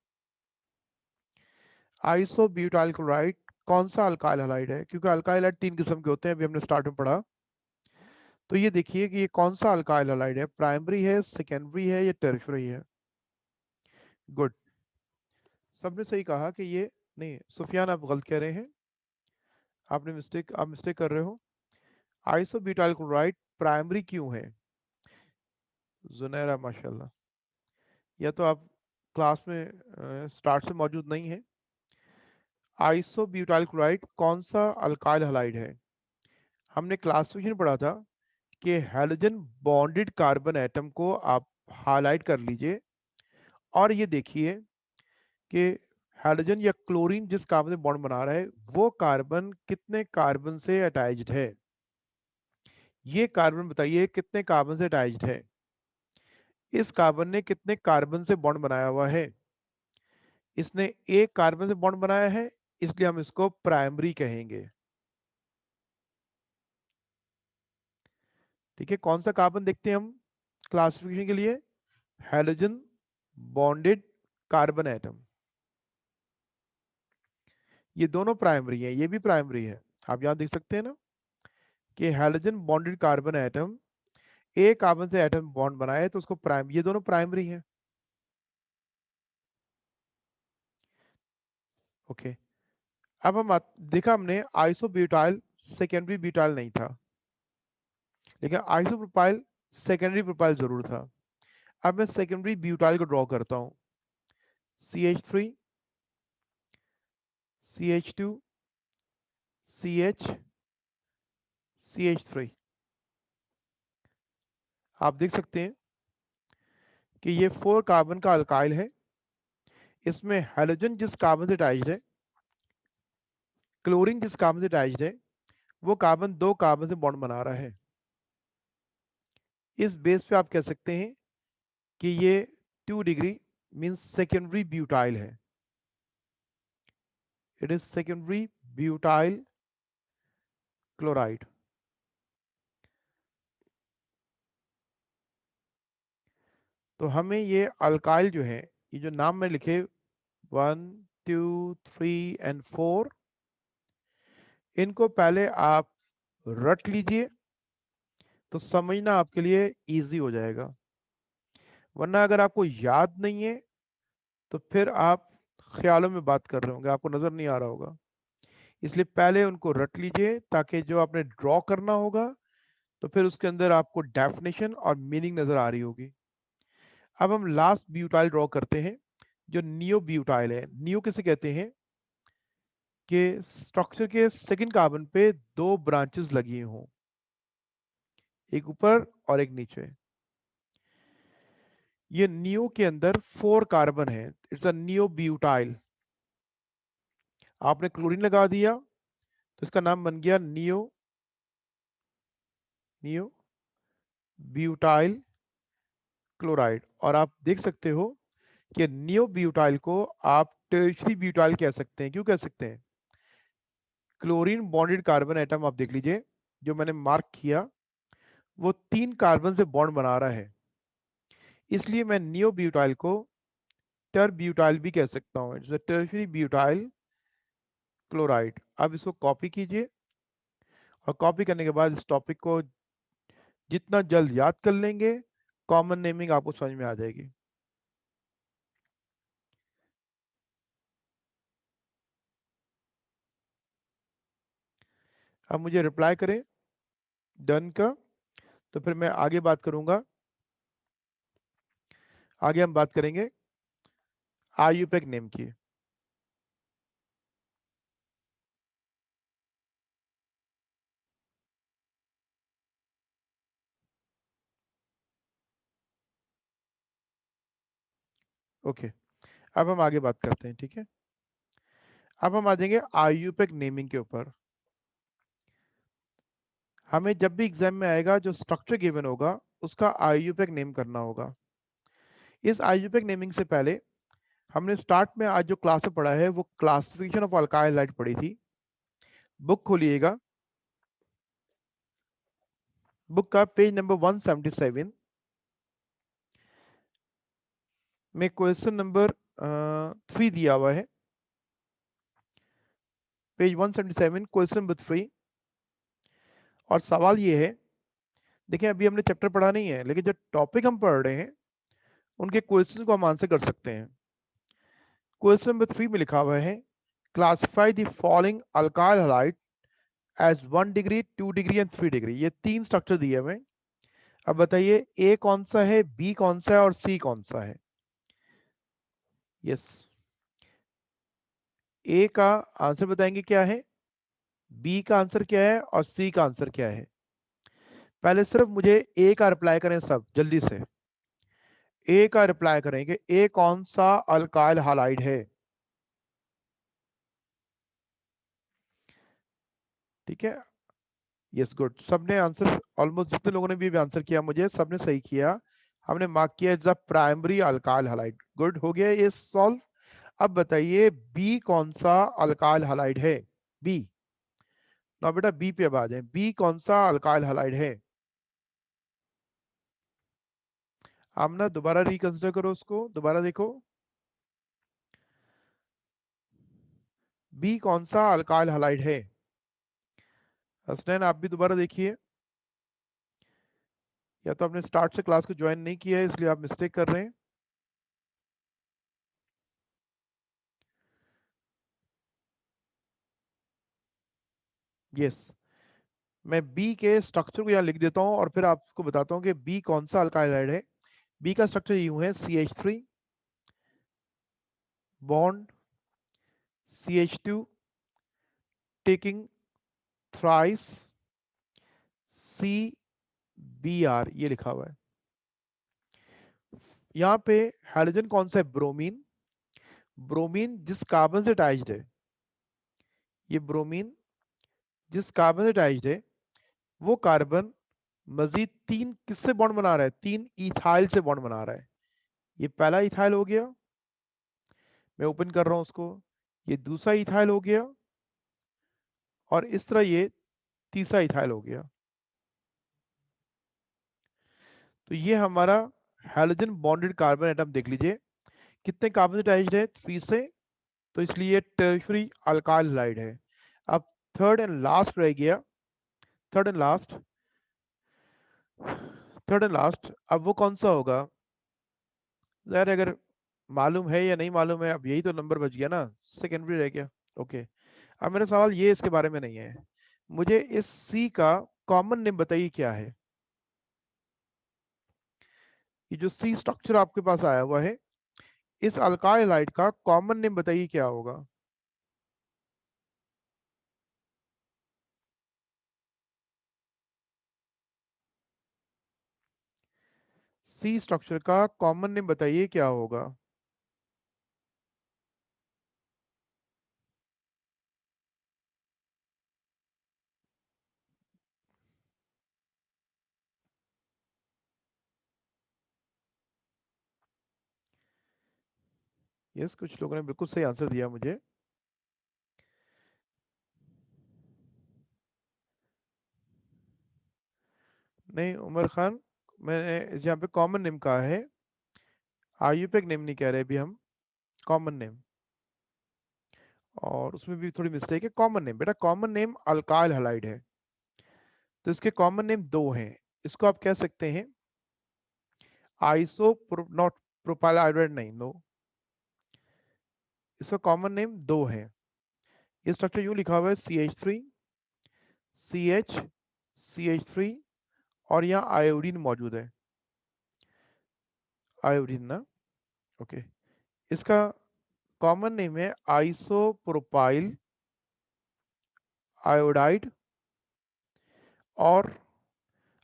आइसोब्यूटाइल क्लोराइड कौन सा अल्काइल हैलाइड है? क्योंकि अल्काइल हैलाइड 3 किस्म के होते हैं, अभी हमने स्टार्ट में पढ़ा। तो ये देखिए कि ये कौन सा अल्काइल हैलाइड है, प्राइमरी है, सेकेंडरी है या टर्शियरी है? गुड, सबने सही कहा कि ये नहीं। सुफियान आप गलत कह रहे हैं, आप मिस्टेक कर रहे हो। आइसोब्यूटाइल क्लोराइड प्राइमरी क्यों है? जुनैरा माशाल्लाह, या तो आप क्लास में स्टार्ट से मौजूद नहीं है। आइसोब्यूटाइल क्लोराइड कौन सा अल्काइल हैलाइड है? हमने क्लासिफिकेशन पढ़ा था कि हैलोजन बॉन्डेड कार्बन एटम को आप हाईलाइट कर लीजिए और ये देखिए कि हाइड्रोजन या क्लोरीन जिस कार्बन से बॉन्ड बना रहा है वो कार्बन कितने कार्बन से अटैच्ड है। ये कार्बन बताइए कितने कार्बन से अटैच्ड है। इस कार्बन ने कितने कार्बन से बॉन्ड बनाया हुआ है? इसने एक कार्बन से बॉन्ड बनाया है, इसलिए हम इसको प्राइमरी कहेंगे। ठीक है, कौन सा कार्बन देखते हैं हम क्लासिफिकेशन के लिए? Hydrogen bonded carbon atom. ये दोनों प्राइमरी है, ये भी प्राइमरी है। आप यहां देख सकते हैं ना कि हाइड्रोजन बॉन्डेड कार्बन एटम एक कार्बन से एटम बॉन्ड बनाए तो उसको प्राइम, ये दोनों प्राइमरी है। ओके, अब देखा हमने आइसोब्यूटाइल सेकेंडरी ब्यूटाइल नहीं था, लेकिन आइसोप्रोपाइल सेकेंडरी प्रोपाइल जरूर था। अब मैं सेकेंडरी ब्यूटाइल को ड्रॉ करता हूं। CH3 CH2 CH CH3। आप देख सकते हैं कि ये 4 कार्बन का अल्काइल है। इसमें हाइड्रोजन जिस कार्बन से अटैच्ड है, क्लोरीन जिस कार्बन से अटैच्ड है, वो कार्बन 2 कार्बन से बॉन्ड बना रहा है। इस बेस पे आप कह सकते हैं कि ये 2 डिग्री मींस सेकेंडरी ब्यूटाइल है। It is secondary butyl chloride. तो हमें ये अल्काइल जो है, ये जो नाम में लिखे 1 2 3 एंड 4, इनको पहले आप रट लीजिए तो समझना आपके लिए इजी हो जाएगा। वरना अगर आपको याद नहीं है तो फिर आप ख्यालों में बात कर रहे होंगे, आपको नजर नहीं आ रहा होगा। इसलिए पहले उनको रट लीजिए ताकि जो आपने ड्रॉ करना होगा तो फिर उसके अंदर आपको डेफिनेशन और मीनिंग नजर आ रही होगी। अब हम लास्ट ब्यूटाइल ड्रॉ करते हैं जो नियो ब्यूटाइल है। नियो किसे कहते हैं कि स्ट्रक्चर के सेकंड कार्बन पे दो ब्रांचेस लगी हों, एक ऊपर और एक नीचे। ये नियो के अंदर 4 कार्बन है, इट्स अ नियो ब्यूटाइल। आपने क्लोरीन लगा दिया तो इसका नाम बन गया नियो नियो ब्यूटाइल क्लोराइड। और आप देख सकते हो कि नियो ब्यूटाइल को आप टर्शरी ब्यूटाइल कह सकते हैं। क्यों कह सकते हैं? क्लोरीन बॉन्डेड कार्बन एटम आप देख लीजिए, जो मैंने मार्क किया वो 3 कार्बन से बॉन्ड बना रहा है, इसलिए मैं नियो ब्यूटाइल को टर ब्यूटाइल भी कह सकता हूं। It's a tertiary butyl chloride. अब इसको कॉपी कीजिए और कॉपी करने के बाद इस टॉपिक को जितना जल्द याद कर लेंगे, कॉमन नेमिंग आपको समझ में आ जाएगी। अब मुझे रिप्लाई करें डन का, तो फिर मैं आगे बात करूंगा। आगे हम बात करेंगे आईयूपैक नेम की। ओके, अब हम आगे बात करते हैं, ठीक है। अब हम आ जाएंगे आईयूपैक नेमिंग के ऊपर। हमें जब भी एग्जाम में आएगा जो स्ट्रक्चर गिवन होगा उसका आईयूपैक नेम करना होगा। इस आईयूपैक नेमिंग से पहले हमने स्टार्ट में आज जो क्लास में पढ़ा है वो क्लासिफिकेशन ऑफ अल्काइल हाइड पढ़ी थी। बुक खोलिएगा, बुक का पेज नंबर 177 में क्वेश्चन नंबर 3 दिया हुआ है। Page 177 question number 3। और सवाल ये है, देखिए अभी हमने चैप्टर पढ़ा नहीं है, लेकिन जो टॉपिक हम पढ़ रहे हैं उनके क्वेश्चन को हम आंसर कर सकते हैं। क्वेश्चन नंबर 3 में लिखा हुआ है classify the following alkyl halide as 1 degree 2 degree and 3 degree. ये 3 स्ट्रक्चर दिए हुए। अब बताइए ए कौन सा है, बी कौन सा है और सी कौन सा है। यस, ए का आंसर बताएंगे क्या है, बी का आंसर क्या है और सी का आंसर क्या है। पहले सिर्फ मुझे ए का रिप्लाई करें सब जल्दी से। ए का रिप्लाई करेंगे, ए कौन सा अल्काइल हालाइड है। ठीक है, यस गुड, सबने आंसर, ऑलमोस्ट जितने लोगों ने भी आंसर किया मुझे सबने सही किया। हमने मार्क किया it's a primary alkyl halide. Good, हो गया ये सॉल्व। अब बताइए बी कौन सा अल्काइल हालाइड है। बी, ना बेटा बी पे अब आ जाए, बी कौन सा अल्काइल हालाइड है। आमना दोबारा रिकंसिडर करो उसको, दोबारा देखो बी कौन सा अल्काइल हालाइड है। हसनैन आप भी दोबारा देखिए, या तो आपने स्टार्ट से क्लास को ज्वाइन नहीं किया है इसलिए आप मिस्टेक कर रहे हैं। यस, मैं बी के स्ट्रक्चर को यहाँ लिख देता हूँ और फिर आपको बताता हूँ कि बी कौन सा अल्काइल हाइड है। बी का स्ट्रक्चर यूं है CH3 bond CH2 taking thrice CBr, ये लिखा हुआ है। यहाँ पे हाइड्रोजन कौन सा है, ब्रोमीन। ब्रोमीन जिस कार्बन से अटैच्ड है, ये ब्रोमीन जिस कार्बन से अटैच्ड है वो कार्बन मजीद 3 किससे बॉन्ड बना रहा है, 3 इथाइल से बॉन्ड बना रहा है। ये पहला इथाइल हो गया, मैं ओपन कर रहा हूं उसको, ये दूसरा इथाइल हो गया और इस तरह ये तीसरा इथाइल हो गया। तो ये हमारा हैलोजन बॉन्डेड कार्बन एटम देख लीजिए कितने कार्बन अटैच्ड है, 3 से, तो इसलिए टर्शरी अल्काइल हाइड है। अब थर्ड एंड लास्ट रह गया, third and last, third and last, अब वो कौन सा होगा। यार अगर मालूम है या नहीं मालूम है, अब यही तो नंबर बच गया ना, सेकेंडरी रह गया। ओके, अब मेरा सवाल ये इसके बारे में नहीं है, मुझे इस सी का कॉमन नेम बताइए क्या है। ये जो सी स्ट्रक्चर आपके पास आया हुआ है, इस अल्काइल हैलाइड का कॉमन नेम बताइए क्या होगा। सी स्ट्रक्चर का कॉमन नेम बताइए क्या होगा। यस, कुछ लोगों ने बिल्कुल सही आंसर दिया मुझे। नहीं उमर खान, मैंने यहाँ पे कॉमन नेम कहा है, आयुपेक नेम नहीं कह रहे अभी हम, कॉमन नेम। और उसमें भी थोड़ी मिस्टेक है। कॉमन नेम बेटा, कॉमन नेम अल्काइल हैलाइड है, तो इसके कॉमन नेम दो हैं। इसको आप कह सकते हैं आइसो, नॉट प्रोपाइल आयोडाइड, नहीं, नो, इसका कॉमन नेम दो है। ये स्ट्रक्चर यूं लिखा हुआ है CH3, CH, CH3, और यहाँ आयोडीन मौजूद है, आयोडीन ना। ओके, इसका कॉमन नेम है आइसोप्रोपाइल आयोडाइड, और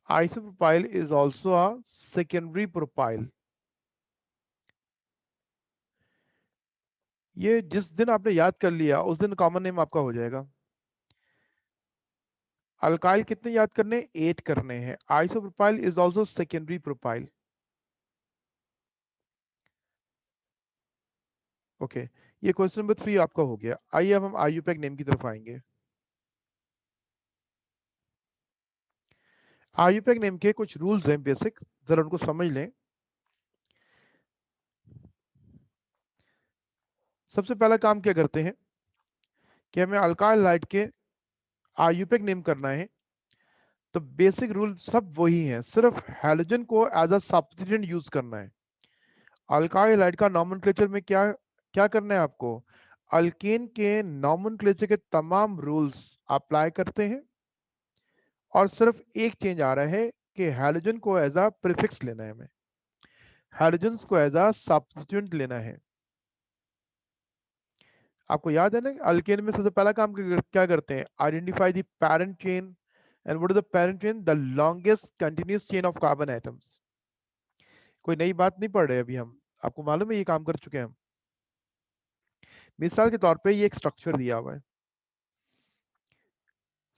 isopropyl is also a secondary propyl. ये जिस दिन आपने याद कर लिया उस दिन कॉमन नेम आपका हो जाएगा। अल्काइल कितने याद करने, 8 करने हैं। Isopropyl is also secondary propyl. Okay, ये क्वेश्चन नंबर 3 आपका हो गया। आइए अब हम आईयूपैक नेम की तरफ आएंगे। आईयूपैक नेम के कुछ रूल्स हैं बेसिक, जरा उनको समझ लें। सबसे पहला काम क्या करते हैं कि हमें अल्काइल हाइड के आईयूपैक नेम करना है, तो बेसिक रूल सब वही हैं, सिर्फ हैलोजन को एज अ सब्स्टिट्यूएंट यूज करना है। अल्काइल हाइड का नॉमेनक्लेचर में क्या क्या करना है आपको, अल्केन के नॉमेनक्लेचर के तमाम रूल्स अप्लाई करते हैं, और सिर्फ एक चेंज आ रहा है कि हैलोजन को एज अ प्रीफिक्स लेना है हमें, हाइड्रोजन को एज अ सब्स्टिट्यूएंट लेना है। आपको याद है ना, अल्केन में सबसे पहला काम क्या करते हैं, identify the parent chain, and what is the parent chain, the longest continuous chain of carbon atoms. कोई नई बात नहीं पढ़ रहे अभी हम, आपको मालूम है ये काम कर चुके हैं हम। मिसाल के तौर पे ये एक स्ट्रक्चर दिया हुआ है,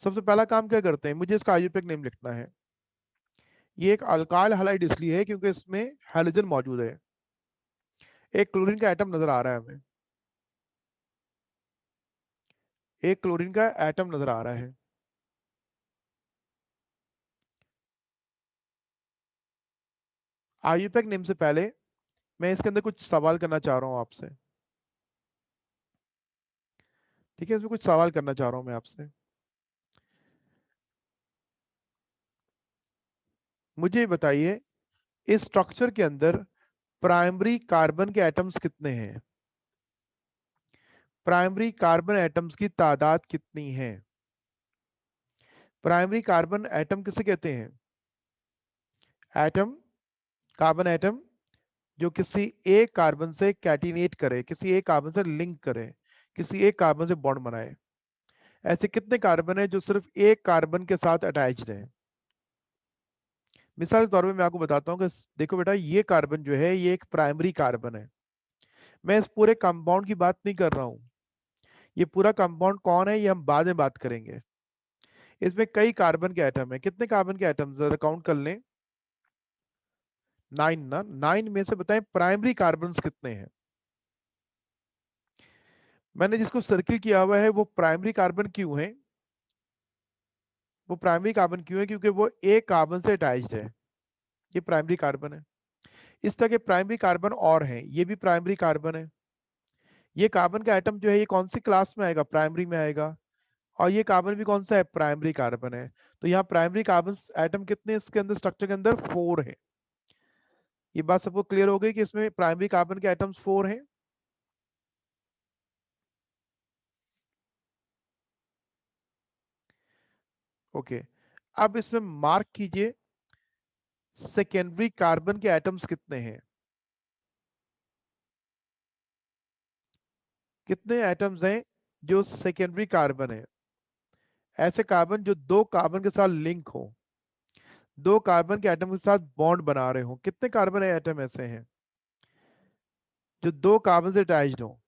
सबसे पहला काम क्या करते हैं, मुझे इसका आईयूपैक नेम लिखना है। ये एक अल्काइल हैलाइड इसलिए है क्योंकि इसमें हैलोजन मौजूद है। एक क्लोरीन का एटम नजर आ रहा है हमें, एक क्लोरीन का एटम नजर आ रहा है। आईयूपैक नेम से पहले मैं इसके अंदर कुछ सवाल करना चाह रहा हूं आपसे। ठीक है, इसमें कुछ सवाल करना चाह रहा हूं मैं आपसे। मुझे बताइए, इस स्ट्रक्चर के अंदर प्राइमरी कार्बन के एटम्स कितने हैं, प्राइमरी कार्बन एटम्स की तादाद कितनी है। प्राइमरी कार्बन एटम किसे कहते हैं, एटम, कार्बन एटम जो किसी एक कार्बन से कैटिनेट करे, किसी एक कार्बन से लिंक करे, किसी एक कार्बन से बॉन्ड बनाए। ऐसे कितने कार्बन है जो सिर्फ एक कार्बन के साथ अटैच्ड है। मिसाल के तौर पे मैं आपको बताता हूँ कि देखो बेटा, ये कार्बन जो है ये एक प्राइमरी कार्बन है। मैं इस पूरे कंपाउंड की बात नहीं कर रहा हूँ, ये पूरा कंपाउंड कौन है ये हम बाद में बात करेंगे। इसमें कई कार्बन के एटम है, कितने कार्बन के एटम जरा काउंट कर लें। 9 ना, 9 में से बताएं प्राइमरी कार्बन कितने हैं। मैंने जिसको सर्किल किया हुआ है वो प्राइमरी कार्बन क्यों है, वो प्राइमरी कार्बन क्यों है, क्योंकि वो एक कार्बन से अटैच्ड है, ये प्राइमरी कार्बन है। इस तरह के प्राइमरी कार्बन और हैं, ये भी प्राइमरी कार्बन है। ये कार्बन का एटम जो है ये कौन सी क्लास में आएगा, प्राइमरी में आएगा। और ये कार्बन भी कौन सा है, प्राइमरी कार्बन है। तो यहाँ प्राइमरी कार्बन एटम कितने इसके अंदर, स्ट्रक्चर के अंदर 4 है। ये बात सबको क्लियर हो गई कि इसमें प्राइमरी कार्बन के एटम्स 4 हैं। ओके, अब इसमें मार्क कीजिए सेकेंडरी कार्बन के एटम्स कितने हैं। कितने एटम्स हैं जो सेकेंडरी कार्बन है, ऐसे कार्बन जो दो कार्बन के साथ लिंक हो, दो कार्बन के एटम के साथ बॉन्ड बना रहे हो। कितने कार्बन एटम ऐसे हैं जो दो कार्बन से अटैच्ड हो?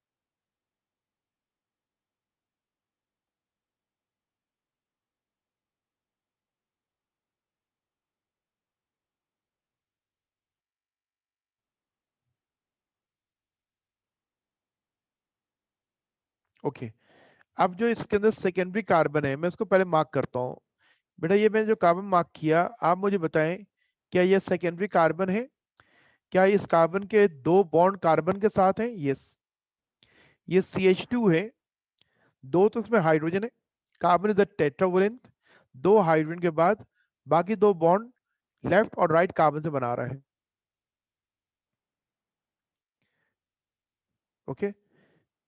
ओके, अब जो इसके अंदर सेकेंडरी कार्बन है, मैं उसको पहले मार्क करता हूँ। बेटा ये मैंने जो कार्बन मार्क किया, आप मुझे बताएं क्या ये सेकेंडरी कार्बन है? क्या इस कार्बन के दो बॉन्ड कार्बन के साथ हैं? यस। ये CH2 है, दो तो उसमें हाइड्रोजन है, कार्बन इज द टेट्रावलेंट, दो हाइड्रोजन के बाद बाकी दो बॉन्ड लेफ्ट और राइट कार्बन से बना रहा है। ओके,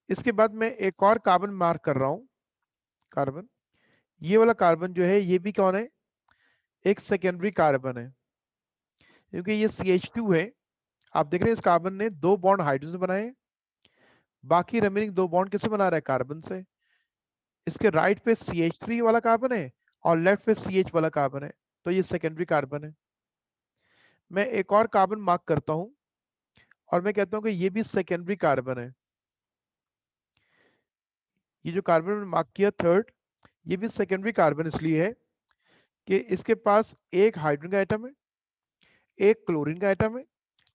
इसके बाद मैं एक और कार्बन मार्क कर रहा हूं। कार्बन, ये वाला कार्बन जो है ये भी कौन है? एक सेकेंडरी कार्बन है, क्योंकि ये CH2 है। आप देख रहे हैं इस कार्बन ने दो बॉन्ड हाइड्रोजन से बनाए, बाकी रिमेनिंग दो बॉन्ड किससे बना रहा है? कार्बन से। इसके राइट पे CH3 वाला कार्बन है और लेफ्ट पे CH वाला कार्बन है, तो ये सेकेंडरी कार्बन है। मैं एक और कार्बन मार्क करता हूं और मैं कहता हूं कि ये भी सेकेंडरी कार्बन है। ये जो कार्बन मैंने मार्क किया थर्ड, ये भी सेकेंडरी कार्बन इसलिए है कि इसके पास एक हाइड्रोजन का एटम है, एक क्लोरीन का एटम है,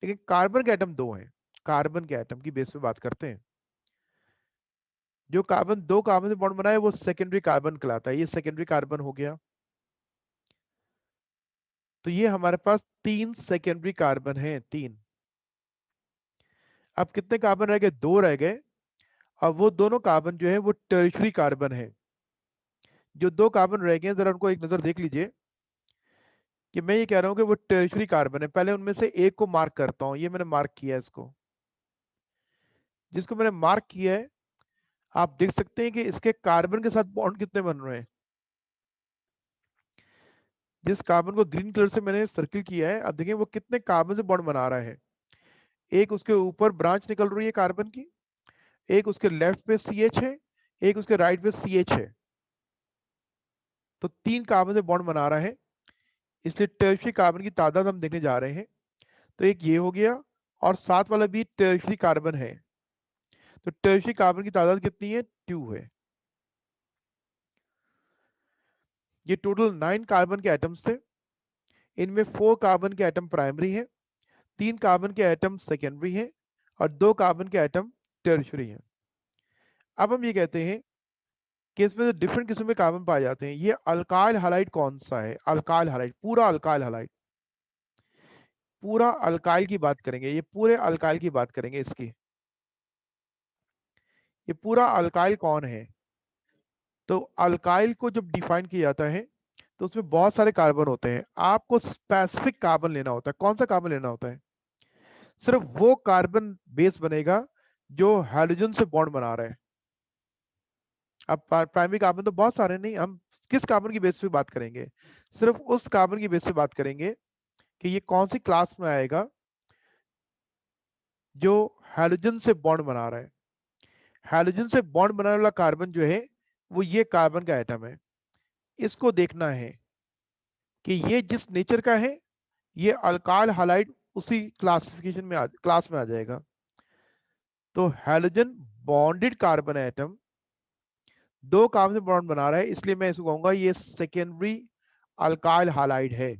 लेकिन कार्बन के एटम दो हैं। कार्बन के एटम की बेस पे बात करते हैं। जो कार्बन दो कार्बन से बॉन्ड बनाए वो सेकेंडरी कार्बन कहलाता है। ये सेकेंडरी कार्बन हो गया। तो ये हमारे पास तीन सेकेंडरी कार्बन हैं, तीन। अब कितने कार्बन रह गए? दो रह गए। अब वो दोनों कार्बन जो है वो टर्शरी कार्बन है। जो दो कार्बन रह गए जरा उनको एक नजर देख लीजिए कि मैं ये कह रहा हूं कि वो टर्शरी कार्बन है। पहले उनमें से एक को मार्क करता हूं। ये मैंने मार्क किया है इसको। जिसको मैंने मार्क किया है आप देख सकते हैं कि इसके कार्बन के साथ बॉन्ड कितने बन रहे हैं। जिस कार्बन को ग्रीन कलर से मैंने सर्किल किया है, अब देखिए वो कितने कार्बन से बॉन्ड बना रहा है। एक उसके ऊपर ब्रांच निकल रही है कार्बन की, एक उसके लेफ्ट पे CH है, एक उसके राइट पे CH है। तो तीन कार्बन से बॉन्ड बना रहा है, इसलिए टर्शरी कार्बन की तादाद हम देखने जा रहे हैं। तो एक ये हो गया और साथ वाला भी टर्शरी कार्बन है। तो टर्शरी कार्बन की तादाद कितनी है? 2 है। ये टोटल 9 कार्बन के एटम्स थे। इनमें 4 कार्बन के एटम प्राइमरी है, 3 कार्बन के एटम सेकेंडरी है और 2 कार्बन के एटम टर्शरी है। अब हम ये कहते हैं कि इसमें जो डिफरेंट किस्म के कार्बन पाए जाते हैं, ये अल्काइल हैलाइड कौन सा है? अल्काइल हैलाइड, पूरा अल्काइल हैलाइड, पूरा अल्काइल की बात करेंगे। ये पूरे अल्काइल की बात करेंगे इसकी। ये पूरा अल्काइल कौन है? तो अल्काइल को जब डिफाइन किया जाता है तो उसमें बहुत सारे कार्बन होते हैं। आपको स्पेसिफिक कार्बन लेना होता है। कौन सा कार्बन लेना होता है? सिर्फ वो कार्बन बेस बनेगा जो हाइड्रोजन से बॉन्ड बना रहा है। अब प्राइमरी कार्बन तो बहुत सारे नहीं, हम किस कार्बन की बेस पे बात करेंगे? सिर्फ उस कार्बन की बेस पे बात करेंगे कि ये कौन सी क्लास में आएगा जो हाइड्रोजन से बॉन्ड बना रहा है। हाइड्रोजन से बॉन्ड बनाने वाला कार्बन जो है वो ये कार्बन का एटम है। इसको देखना है कि ये जिस नेचर का है, ये अल्काइल हैलाइड उसी क्लासिफिकेशन में क्लास में आ जाएगा। तो हाइड्रोजन बॉन्डेड कार्बन एटम दो कार्बन से बॉन्ड बना रहा है, इसलिए मैं इसको कहूंगा ये सेकेंडरी अल्काइल हैलाइड है।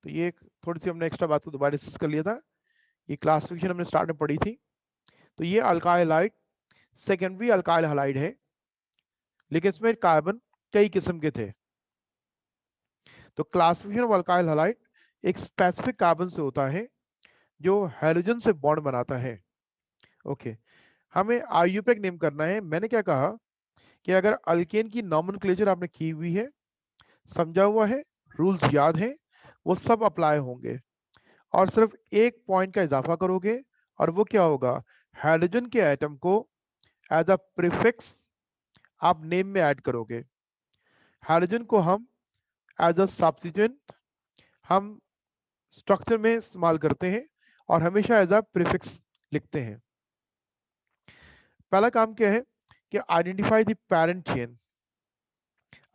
तो ये थोड़ी सी हमने एक्स्ट्रा बात को दोबारा डिस्कस कर लिया था। ये क्लासिफिकेशन हमने स्टार्ट में पढ़ी थी। तो ये alkyl halide secondary alkyl halide है, लेकिन इसमें कार्बन कई किस्म के थे। तो क्लासिफिकेशन ऑफ अल्काइल हैलाइड एक स्पेसिफिक कार्बन से होता है जो हाइड्रोजन से बॉन्ड बनाता है। ओके, हमें आईयूपैक नेम करना है। मैंने क्या कहा कि अगर अल्केन की नॉमेनक्लेचर आपने की हुई है, समझा हुआ है, रूल्स याद हैं, वो सब अप्लाई होंगे और सिर्फ एक पॉइंट का इजाफा करोगे और वो क्या होगा? हाइड्रोजन के एटम को एज अ प्रीफिक्स आप नेम में ऐड करोगे। हाइड्रोजन को हम एज अ सब्स्टिट्यूएंट हम स्ट्रक्चर में इस्तेमाल करते हैं और हमेशा एज अ प्रीफिक्स लिखते हैं। पहला काम क्या है कि आइडेंटिफाई द पेरेंट चेन।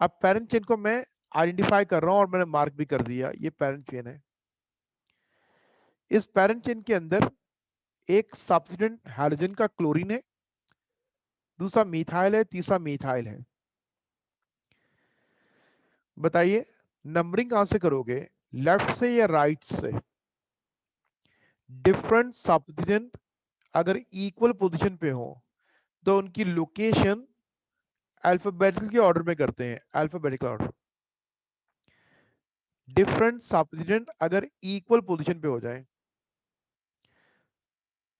अब पेरेंट चेन को मैं आइडेंटिफाई कर रहा हूं और मैंने मार्क भी कर दिया, ये पेरेंट चेन है। इस पेरेंट चेन के अंदर एक सब्स्टिट्यूएंट हाइड्रोजन का क्लोरीन है, दूसरा मिथाइल है, तीसरा मिथाइल है। बताइए नंबरिंग कहां से करोगे, लेफ्ट से या राइट से? डिफरेंट सब्स्टिट्यूएंट अगर इक्वल पोजीशन पे हो तो उनकी लोकेशन अल्फाबेटिकल के ऑर्डर में करते हैं, अल्फाबेटिकल ऑर्डर। डिफरेंट सब्स्टिट्यूएंट अगर इक्वल पोजीशन पे हो जाए,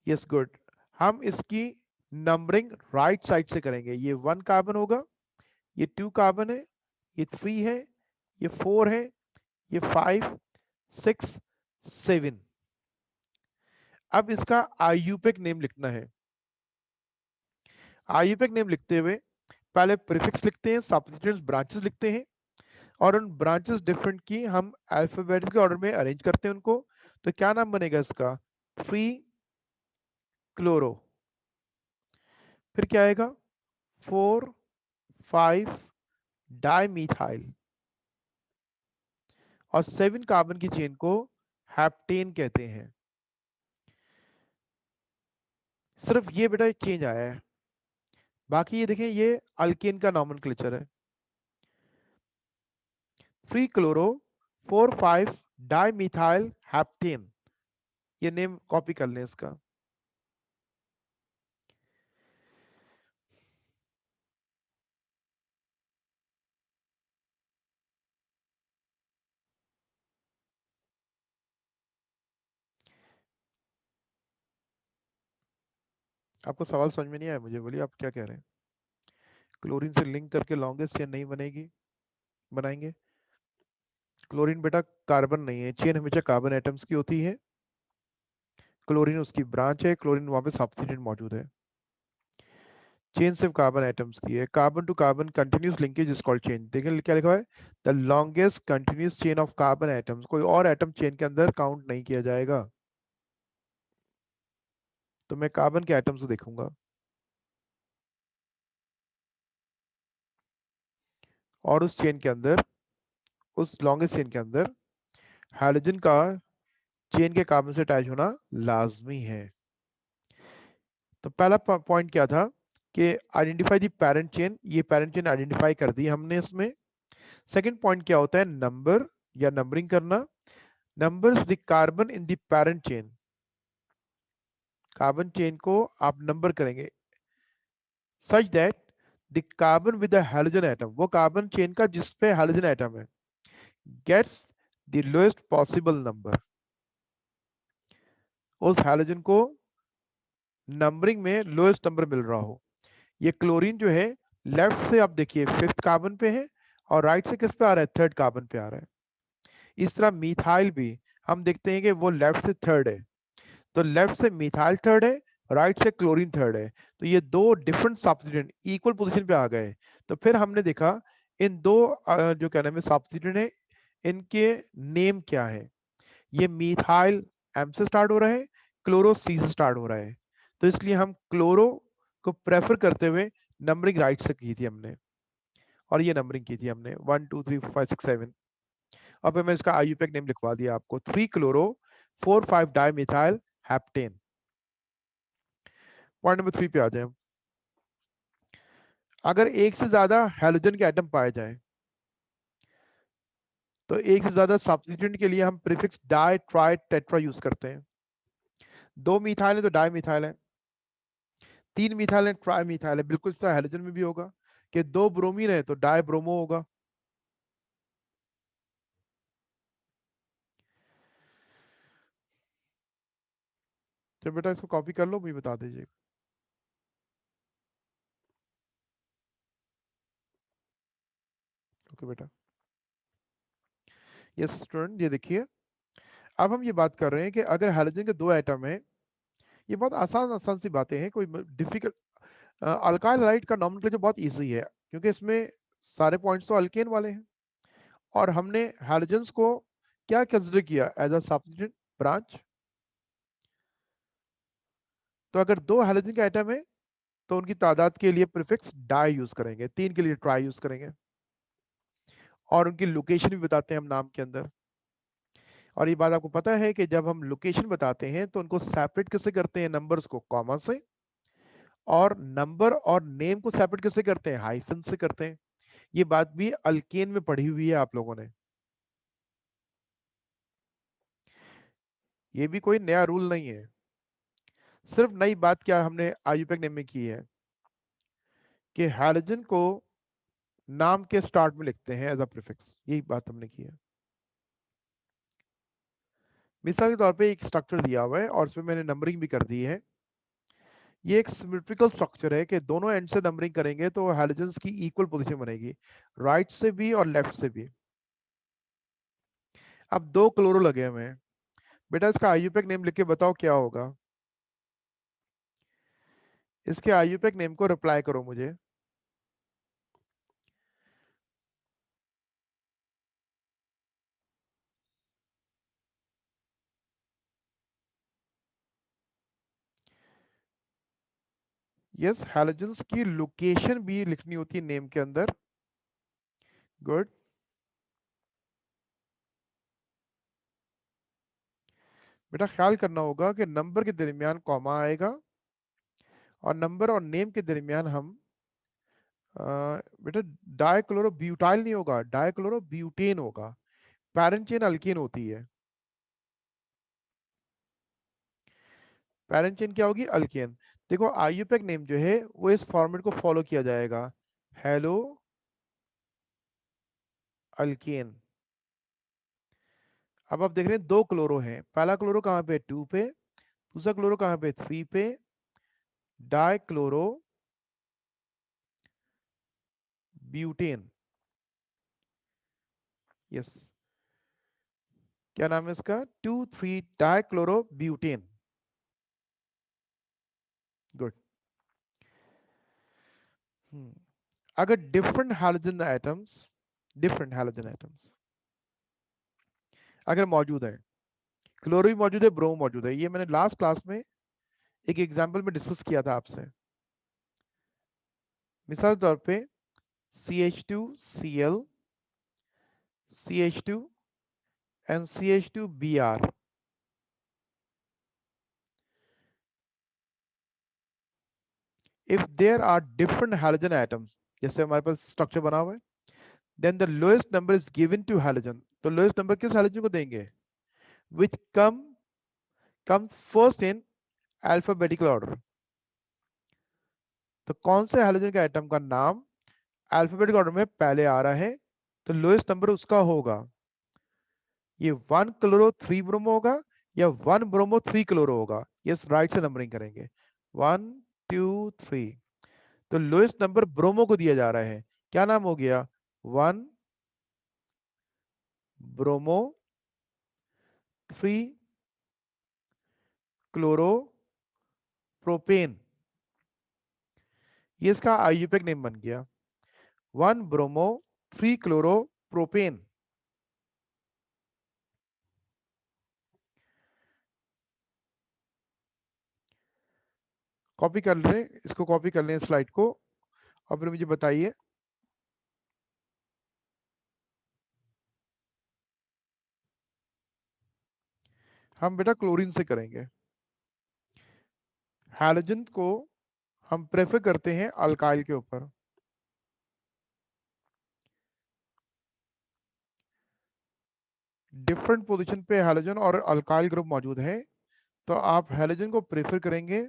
यस गुड, हम इसकी नंबरिंग राइट साइड से करेंगे। ये 1 कार्बन होगा, ये 2 कार्बन है, ये 3 है, ये 4 है, ये 5 6 7। अब इसका आईयूपीएसी नेम लिखना है। आईयूपीएसी नेम लिखते हुए पहले प्रीफिक्स लिखते हैं, सब्स्टिट्यूएंट्स ब्रांचेस लिखते हैं और उन ब्रांचेस डिफरेंट की हम अल्फाबेटिकल ऑर्डर में अरेंज करते हैं उनको। तो क्या नाम बनेगा इसका, फ्री क्लोरो। फिर क्या आएगा, 4 5 डाइमीथाइल और 7 कार्बन की चेन को हेप्टेन कहते हैं। सिर्फ ये बेटा चेंज आया है, बाकी ये देखें ये अल्केन का नॉमेनक्लेचर है। फ्री क्लोरो 4 5 डाइमीथाइल हेप्टेन, ये नेम कॉपी कर लें इसका। आपको सवाल समझ में नहीं आया, मुझे बोलिए आप क्या कह रहे हैं। क्लोरीन से लिंक करके लॉन्गेस्ट चेन नहीं बनेगी, बनाएंगे। क्लोरीन बेटा कार्बन नहीं है, चेन हमेशा कार्बन एटम्स की होती है। क्लोरीन उसकी ब्रांच है, क्लोरीन वहां पे सब्स्टिट्यूएंट मौजूद है। चेन सिर्फ कार्बन एटम्स की है। Carbon to carbon continuous linkage is called chain. देखिए क्या लिखा है, the longest continuous chain of carbon atoms. कोई और एटम चेन के अंदर काउंट नहीं किया जाएगा। तो मैं कार्बन के एटम्स को देखूंगा और उस चेन के अंदर, उस लॉन्गेस्ट चेन के अंदर हाइड्रोजन का चेन के कार्बन से अटैच होना लाजमी है। तो पहला पॉइंट क्या था कि आइडेंटिफाई द पेरेंट चेन, ये पेरेंट चेन आइडेंटिफाई कर दी हमने इसमें। सेकंड पॉइंट क्या होता है, नंबर या नंबरिंग करना। Numbers the carbon in the parent chain, carbon chain को आप नंबर करेंगे such that the carbon with the hydrogen atom, वो कार्बन चेन का जिस पे हाइड्रोजन एटम है, gets the lowest possible number. उस हाइड्रोजन को नंबरिंग में लोएस्ट नंबर मिल रहा हो। ये क्लोरीन जो है लेफ्ट से आप देखिए 5th कार्बन पे है और राइट से किस पे आ रहा है, 3rd कार्बन पे आ रहा है। इस तरह मिथाइल भी हम देखते हैं कि वो लेफ्ट से 3rd है, तो लेफ्ट से मिथाइल 3rd है, राइट से क्लोरीन 3rd है। तो ये दो डिफरेंट सब्स्टिट्यूएंट इक्वल पोजीशन पे आ गए। तो फिर हमने देखा इन दो जो क्या नाम है सब्स्टिट्यूएंट है, इनके नेम क्या है। ये मिथाइल एम से स्टार्ट हो रहा है, क्लोरो सी से स्टार्ट हो रहा है। तो इसलिए हम क्लोरो को प्रेफर करते हुए नंबरिंग राइट से की थी हमने, और ये नंबरिंग की थी हमने 1 2 3 4 5 6 7। अब मैं इसका आईयूपीएसी नेम लिखवा दिया आपको, 3 chloro 4 5 dimethyl heptane. Point number 3 पे आ जाए। अगर एक से ज्यादा हैलोजन के एटम पाए जाए तो एक से ज्यादा सब्स्टिट्यूएंट के लिए हम prefix di tri tetra use करते हैं। 2 मिथाइल है तो डाई मिथाइल है, 3 मिथाइल है ट्राई मिथाइल है। बिल्कुल इस तरह हैलोजन में भी होगा कि 2 ब्रोमीन है तो डाई ब्रोमो होगा। तो बेटा इसको कॉपी कर लो, मुझे बता दीजिए। ओके बेटा, यस स्टूडेंट, ये देखिए अब हम ये बात कर रहे हैं कि अगर हाइड्रोजन के 2 एटम है, ये बहुत आसान आसान सी बातें हैं, कोई डिफिकल्ट अल्काइल हाइड्राइड का नोमेनक्लेचर बहुत इजी है क्योंकि इसमें सारे पॉइंट्स तो अल्केन वाले हैं और हमने हैलोजेंस को क्या कंसिडर किया एज अ सब्स्टिट्यूट ब्रांच। तो अगर 2 हैलोजन के आइटम है तो उनकी तादाद के लिए प्रीफिक्स डाई यूज करेंगे, 3 के लिए ट्राई यूज करेंगे और उनकी लोकेशन भी बताते हैं हम नाम के अंदर। और ये बात आपको पता है कि जब हम लोकेशन बताते हैं तो उनको सेपरेट कैसे करते हैं, नंबर्स को कॉमा से, और नंबर और नेम को सेपरेट कैसे करते हैं, हाइफन से करते हैं। ये बात भी अल्केन में पढ़ी हुई है आप लोगों ने। ये भी कोई नया रूल नहीं है, सिर्फ नई बात क्या हमने आईयूपीएसी नेम में की है कि हैलोजन को नाम के स्टार्ट में लिखते हैं एज अ प्रीफिक्स, यही बात हमने की है। मिसाल के तौर पे एक स्ट्रक्चर दिया हुआ है और उसमें मैंने नंबरिंग भी कर दी है। ये एक सिमेट्रिकल स्ट्रक्चर है कि दोनों एंड से नंबरिंग करेंगे तो हैलोजेंस की इक्वल पोजीशन बनेगी, राइट से भी और लेफ्ट से भी। अब 2 क्लोरो लगे हुए हैं, बेटा इसका आईयूपीएसी नेम लिख के बताओ क्या होगा। इसके आईयूपीएसी नेम को रिप्लाई करो मुझे। यस, हैलोजेंस की लोकेशन भी लिखनी होती है नेम के अंदर। गुड। बेटा ख्याल करना होगा कि नंबर के दरमियान कॉमा आएगा और नंबर और नेम के दरमियान हम बेटा डाइक्लोरोब्यूटाइल नहीं होगा, डाइक्लोरोब्यूटेन होगा। पैरेंट चेन अल्केन होती है, पैरेंट चेन क्या होगी, अल्केन। देखो आईयूपीएसी नेम जो है वो इस फॉर्मेट को फॉलो किया जाएगा, हेलो अल्केन। अब आप देख रहे हैं 2 क्लोरो हैं, पहला क्लोरो कहां पे, 2 पे, दूसरा क्लोरो कहां पे, 3 पे, डाइक्लोरो ब्यूटेन। यस, क्या नाम है इसका, 2,3 डाइक्लोरो ब्यूटेन। गुड। अगर डिफरेंट हैलोजन एटम्स अगर मौजूद है, क्लोरो भी मौजूद है, ब्रोमो मौजूद है, ये मैंने लास्ट क्लास में एक एग्जांपल में डिस्कस किया था आपसे। मिसाल के तौर पे CH2Cl, CH2 and CH2Br। If there are different halogen atoms, जैसे हमारे पास स्ट्रक्चर बना हुआ है, then the lowest number is given to halogen। तो lowest number किस halogen को देंगे, which comes first in alphabetical order। तो कौन से halogen के एटम का नाम अल्फाबेटिक ऑर्डर में पहले आ रहा है तो लोएस्ट नंबर उसका होगा। ये 1 क्लोरो 3 ब्रोमो होगा या 1 ब्रोमो 3 क्लोरो होगा। यस, राइट से नंबरिंग करेंगे, 1 2 3। तो लोएस्ट नंबर ब्रोमो को दिया जा रहा है, क्या नाम हो गया, 1 ब्रोमो 3 क्लोरो प्रोपेन। ये इसका आईयूपीएसी नेम बन गया, 1 ब्रोमो 3 क्लोरो प्रोपेन। कॉपी कर लें इसको, कॉपी कर लें स्लाइड को और फिर मुझे बताइए। हम बेटा क्लोरीन से करेंगे, हैलोजन को हम प्रेफर करते हैं अल्काइल के ऊपर। डिफरेंट पोजीशन पे हैलोजन और अल्काइल ग्रुप मौजूद है तो आप हैलोजन को प्रेफर करेंगे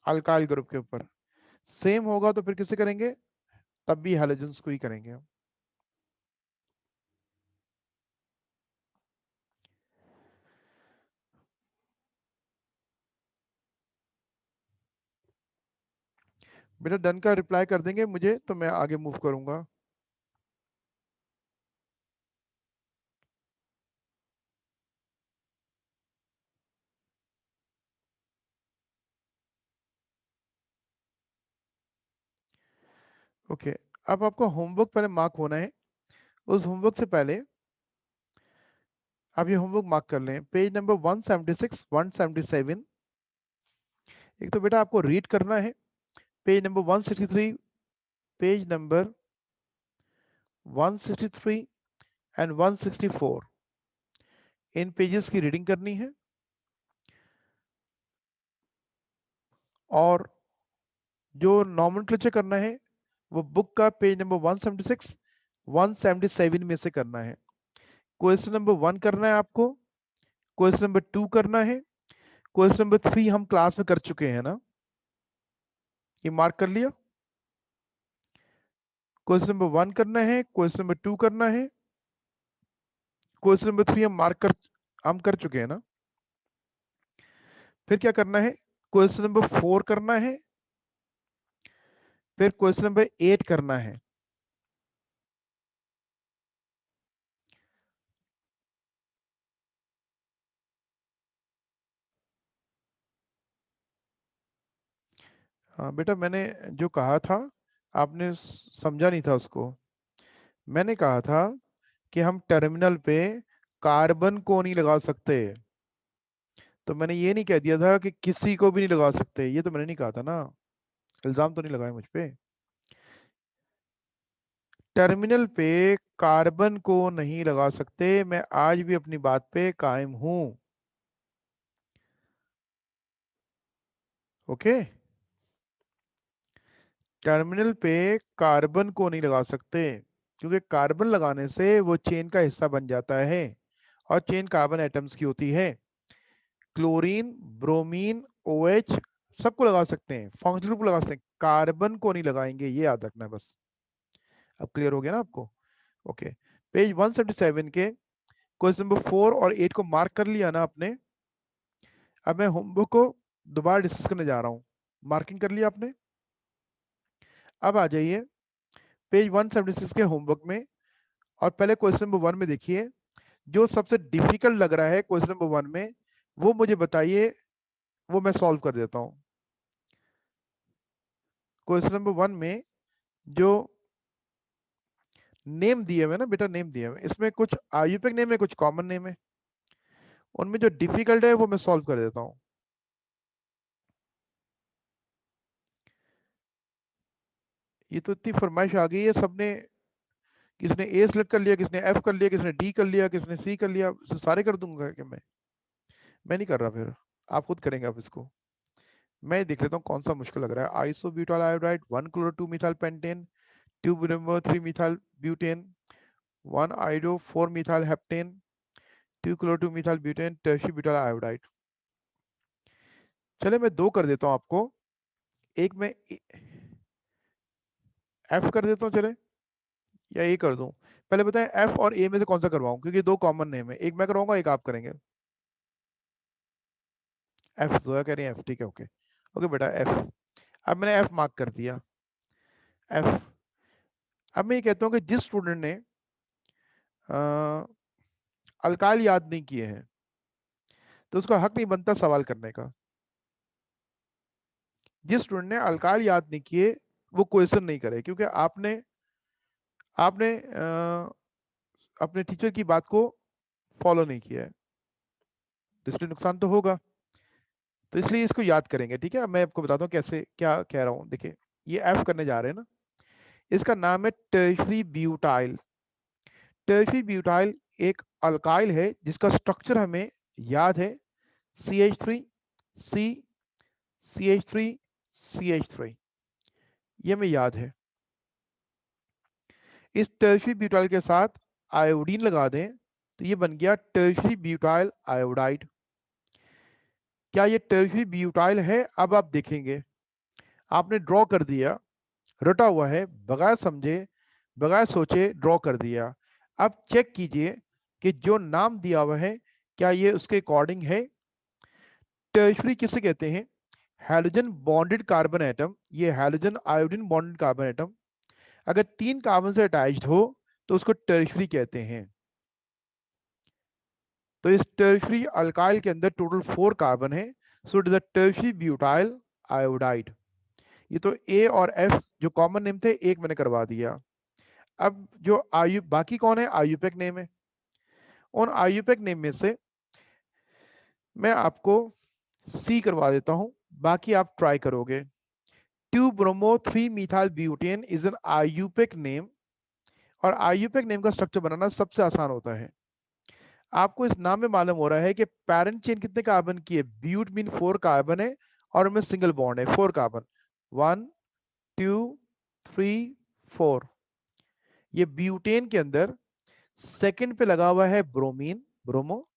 अल्काइल ग्रुप के ऊपर। सेम होगा तो फिर किसे करेंगे, तब भी हैलोजन्स को ही करेंगे। बेटा डन का रिप्लाई कर देंगे मुझे तो मैं आगे मूव करूंगा। ओके, अब आपका होमवर्क पहले मार्क होना है। उस होमवर्क से पहले आप ये होमवर्क मार्क कर लें। Page number 176, 177। एक तो बेटा आपको रीड करना है। Page number 163, page number 163 and 164, in pages की रीडिंग करनी है। और जो नॉमेनक्लेचर करना है वो बुक का पेज नंबर 176, 177 में से करना है। क्वेश्चन नंबर 1 करना है आपको, क्वेश्चन नंबर 2 करना है, क्वेश्चन नंबर 3 हम क्लास में कर चुके हैं ना, ये मार्क कर लिया। क्वेश्चन नंबर 1 करना है, क्वेश्चन नंबर 2 करना है, क्वेश्चन नंबर 3 हम कर चुके हैं ना। फिर क्या करना है, क्वेश्चन नंबर 4 करना है, फिर क्वेश्चन नंबर 8 करना है। हाँ बेटा, मैंने जो कहा था आपने समझा नहीं था उसको। मैंने कहा था कि हम टर्मिनल पे कार्बन को नहीं लगा सकते। तो मैंने ये नहीं कह दिया था कि किसी को भी नहीं लगा सकते, ये तो मैंने नहीं कहा था ना। इल्जाम तो नहीं लगाया मुझ पे। टर्मिनल पे कार्बन को नहीं लगा सकते, मैं आज भी अपनी बात पे कायम हूं। ओके, टर्मिनल पे कार्बन को नहीं लगा सकते, क्योंकि कार्बन लगाने से वो चेन का हिस्सा बन जाता है और चेन कार्बन एटम्स की होती है। क्लोरीन, ब्रोमीन, ओएच सबको लगा सकते हैं, फंक्शनल ग्रुप लगा सकते हैं, कार्बन को नहीं लगाएंगे, ये याद रखना है बस। अब क्लियर हो गया ना आपको? ओके, पेज 177 के क्वेश्चन नंबर 4 और 8 को मार्क कर लिया ना आपने। अब मैं होमवर्क को दोबारा डिस्कस करने जा रहा हूँ। मार्किंग कर लिया आपने? अब आ जाइए पेज 176 के होमवर्क में और पहले क्वेश्चन नंबर 1 में देखिए। जो सबसे डिफिकल्ट लग रहा है क्वेश्चन नंबर 1 में वो मुझे बताइए, वो मैं सॉल्व कर देता हूँ। क्वेश्चन नंबर 1 में जो नेम दिए हुए ना बेटा, नेम दिए हुए, इसमें कुछ आयुर्वेदिक नेम है, कुछ कॉमन नेम है। उनमें जो डिफिकल्ट है वो मैं सॉल्व कर देता हूँ। ये तो इतनी फरमाइश आ गई है सबने, किसने ए सिलेक्ट कर लिया, किसने एफ कर लिया, किसने डी कर लिया, किसने सी कर लिया, सारे कर दूंगा कि मैं नहीं कर रहा। फिर आप खुद करेंगे आप इसको। मैं देख लेता हूँ कौन सा मुश्किल लग रहा है। Isobutyl iodide, 1 chloro 2 methyl pentane, 2 bromo 3 methyl butane, 1 आइडो 4 methyl heptane, 2 chloro 2 methyl butane, tertiary butyl iodide. चले मैं दो कर देता हूँ आपको, एक मैं एफ कर देता हूँ चले, या ए कर दूं। पहले बताएं एफ और ए में से कौन सा करवाऊं, क्योंकि दो कॉमन नेम है, एक मैं करवाऊंगा एक आप करेंगे। एफ जोया कह रही है एफ, ठीक है, ओके। ओके बेटा एफ। अब मैंने एफ मार्क कर दिया, एफ। अब मैं ये कहता हूँ कि जिस स्टूडेंट ने अल्काइल याद नहीं किए हैं तो उसका हक नहीं बनता सवाल करने का। जिस स्टूडेंट ने अल्काइल याद नहीं किए वो क्वेश्चन नहीं करे, क्योंकि आपने आपने अपने टीचर की बात को फॉलो नहीं किया है, तो इसलिए नुकसान तो होगा। तो इसलिए इसको याद करेंगे, ठीक है। मैं आपको बताता हूँ कैसे, क्या कह रहा हूँ। देखिए ये एफ करने जा रहे हैं ना, इसका नाम है टर्शरी ब्यूटाइल। टर्शरी ब्यूटाइल एक अल्काइल है जिसका स्ट्रक्चर हमें याद है, CH3 C CH3 CH3, ये हमें याद है। इस टर्शरी ब्यूटाइल के साथ आयोडीन लगा दें तो ये बन गया टर्शरी ब्यूटाइल आयोडाइड। क्या ये टर्शरी ब्यूटाइल है? अब आप देखेंगे, आपने ड्रॉ कर दिया, रटा हुआ है, बगैर समझे बगैर सोचे ड्रॉ कर दिया। अब चेक कीजिए कि जो नाम दिया हुआ है क्या ये उसके अकॉर्डिंग है। टर्शरी किसे कहते हैं? Halogen bonded carbon atom. ये halogen iodine bonded carbon atom अगर 3 कार्बन से अटैच्ड हो तो उसको टर्शरी कहते हैं। तो इस टर्शरी अल्काइल के अंदर टोटल 4 कार्बन है, so it is a tertiary butyl iodide. ये तो ए और एफ जो कॉमन नेम थे एक मैंने करवा दिया। अब जो आयु बाकी कौन है, आयुपेक नेम है। उन आयुपेक नेम में से मैं आपको सी करवा देता हूं, बाकी आप ट्राई करोगे। 2-bromo-3-methyl-butane is an IUPAC name, और आयुपेक नेम का स्ट्रक्चर बनाना सबसे आसान होता है। आपको इस नाम में मालूम हो रहा है कि पैरेंट चेन कितने कार्बन की है, ब्यूट मीन 4 कार्बन है और उनमें सिंगल बॉन्ड है 4 कार्बन, 1 2 3 4। ये ब्यूटेन के अंदर सेकंड पे लगा हुआ है ब्रोमीन, ब्रोमो,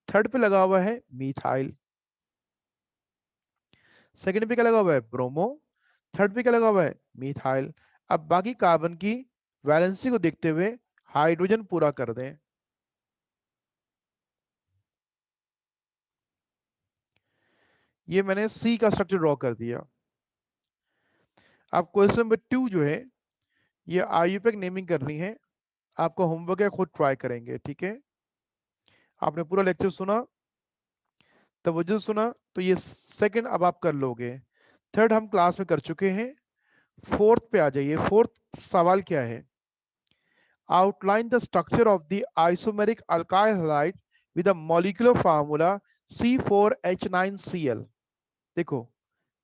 थर्ड पे लगा हुआ है मीथाइल। सेकंड पे क्या लगा हुआ है, ब्रोमो, थर्ड पे क्या लगा हुआ है, मीथाइल। अब बाकी कार्बन की वैलेंसी को देखते हुए हाइड्रोजन पूरा कर दें। ये मैंने सी का स्ट्रक्चर ड्रॉ कर दिया। अब क्वेश्चन नंबर 2 जो है, ये आयुपेक नेमिंग करनी है। आपका होमवर्क है, खुद ट्राई करेंगे, ठीक है। आपने पूरा लेक्चर सुना, तवज्जो सुना, तो ये सेकंड अब आप कर लोगे। थर्ड हम क्लास में कर चुके हैं। फोर्थ पे आ जाइए। फोर्थ सवाल क्या है, outline the structure of the isomeric alkyl halide with the molecular formula C4H9Cl। देखो,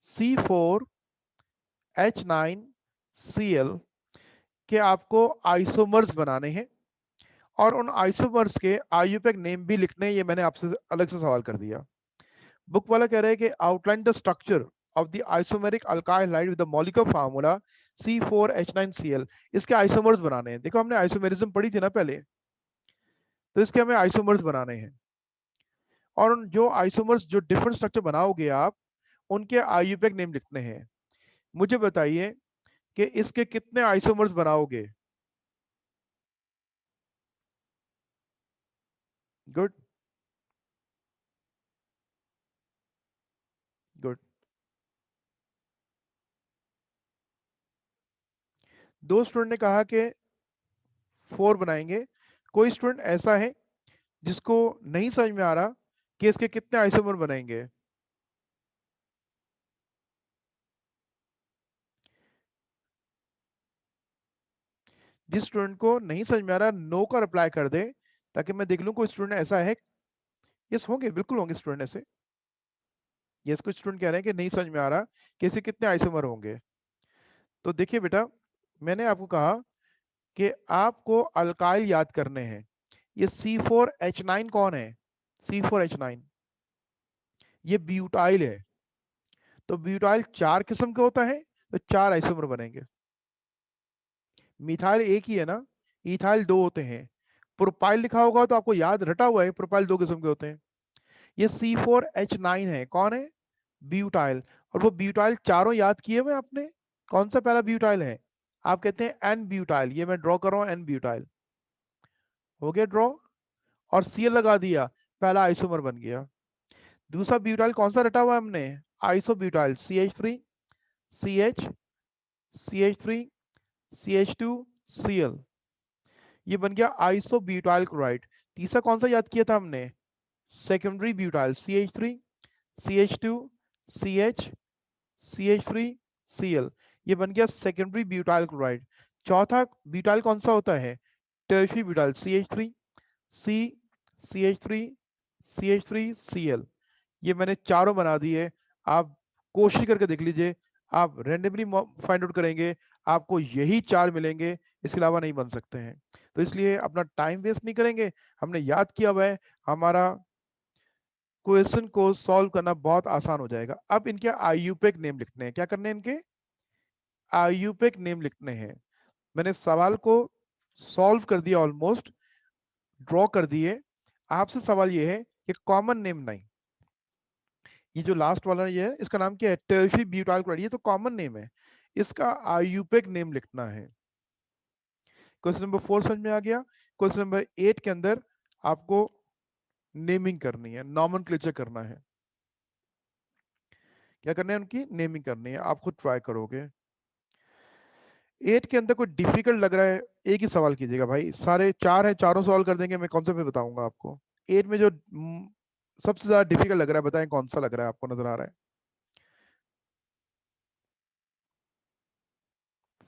C4H9Cl के आपको आइसोमर्स बनाने हैं और उन आइसोमर्स के आयुपेक नेम भी लिखने हैं। ये मैंने आपसे अलग से सवाल कर दिया। बुक वाला कह रहा है कि outline the structure of the isomeric alkyl halide with the molecular formula C4H9Cl। इसके आइसोमर्स बनाने हैं। देखो, हमने आइसोमेरिज्म पढ़ी थी ना पहले, तो इसके हमें आइसोमर्स बनाने हैं। और उन जो आइसोमर्स जो डिफरेंट स्ट्रक्चर बनाओगे आप, उनके आयुपेक नेम लिखने हैं। मुझे बताइए कि इसके कितने आइसोमर्स बनाओगे। Good, good. दो स्टूडेंट ने कहा कि 4 बनाएंगे। कोई स्टूडेंट ऐसा है जिसको नहीं समझ में आ रहा कि इसके कितने आइसोमर बनेंगे। जिस स्टूडेंट को नहीं समझ में आ रहा, नो का रिप्लाई कर दे, ताकि मैं देख लूं कोई स्टूडेंट ऐसा है। यस, होंगे, बिल्कुल होंगे स्टूडेंट ऐसे। यस, कुछ स्टूडेंट कह रहे हैं कि नहीं समझ में आ रहा कि इसके कितने आइसोमर होंगे। तो देखिए बेटा, मैंने आपको कहा कि आपको अल्काइल याद करने हैं। ये C4H9 कौन है, C4H9 ये ब्यूटाइल है। तो ब्यूटाइल 4 किस्म का होता है, तो 4 आइसोमर बनेंगे। मिथाइल एक ही है ना, इथाइल 2 होते हैं। प्रोपाइल लिखा होगा तो आपको याद रटा हुआ है, प्रोपाइल 2 किस्म के होते हैं। ये C4H9 है, कौन है, ब्यूटाइल। और वो ब्यूटाइल चारों याद किए हुए आपने। कौन सा पहला ब्यूटाइल है, आप कहते हैं एन ब्यूटाइल। ये मैं ड्रॉ कर रहा हूं, एन ब्यूटाइल हो गया ड्रॉ, और Cl लगा दिया, पहला आइसोमर बन गया। दूसरा ब्यूटाइल कौन सा रटा हुआ है हमने, iso butyl, CH3 CH CH3 CH2 Cl, ये बन गया आइसो ब्यूटाइल क्लोराइड। तीसरा कौन सा याद किया था हमने, secondary butyl, CH3 CH2 CH CH3 Cl, ये बन गया सेकेंडरी ब्यूटाइल क्लोराइड। चौथा ब्यूटाइल कौन सा होता है, tertiary butyl, CH3 C CH3 CH3 Cl, ये मैंने चारों बना दिए। आप कोशिश करके देख लीजिए, आप रेंडमली फाइंड आउट करेंगे, आपको यही 4 मिलेंगे, इसके अलावा नहीं बन सकते हैं। तो इसलिए अपना टाइम वेस्ट नहीं करेंगे, हमने याद किया हुआ है, हमारा क्वेश्चन को सॉल्व करना बहुत आसान हो जाएगा। अब इनके आयुपेक नेम लिखने हैं। क्या करने हैं, इनके आयुपेक नेम लिखने हैं। मैंने सवाल को सॉल्व कर दिया, ऑलमोस्ट ड्रॉ कर दिए। आपसे सवाल ये है कि कॉमन नेम नहीं, ये जो लास्ट वाला ये है, इसका नाम क्या है, टर्शियरी ब्यूटाइल क्लोराइड, ये तो कॉमन नेम है, इसका आयुपेक नेम लिखना है। क्वेश्चन नंबर 4 समझ में आ गया। क्वेश्चन नंबर 8 के अंदर आपको नेमिंग करनी है, नॉमेनक्लेचर करना है। क्या करना है, उनकी नेमिंग करनी है, आप खुद ट्राई करोगे। 8 के अंदर कोई डिफिकल्ट लग रहा है, एक ही सवाल कीजिएगा भाई, सारे 4 है, चारों सवाल कर देंगे, मैं कौन सा पे बताऊंगा आपको। 8 में जो सबसे ज्यादा डिफिकल्ट लग रहा है, बताएं कौन सा लग रहा है आपको, नजर आ रहा है।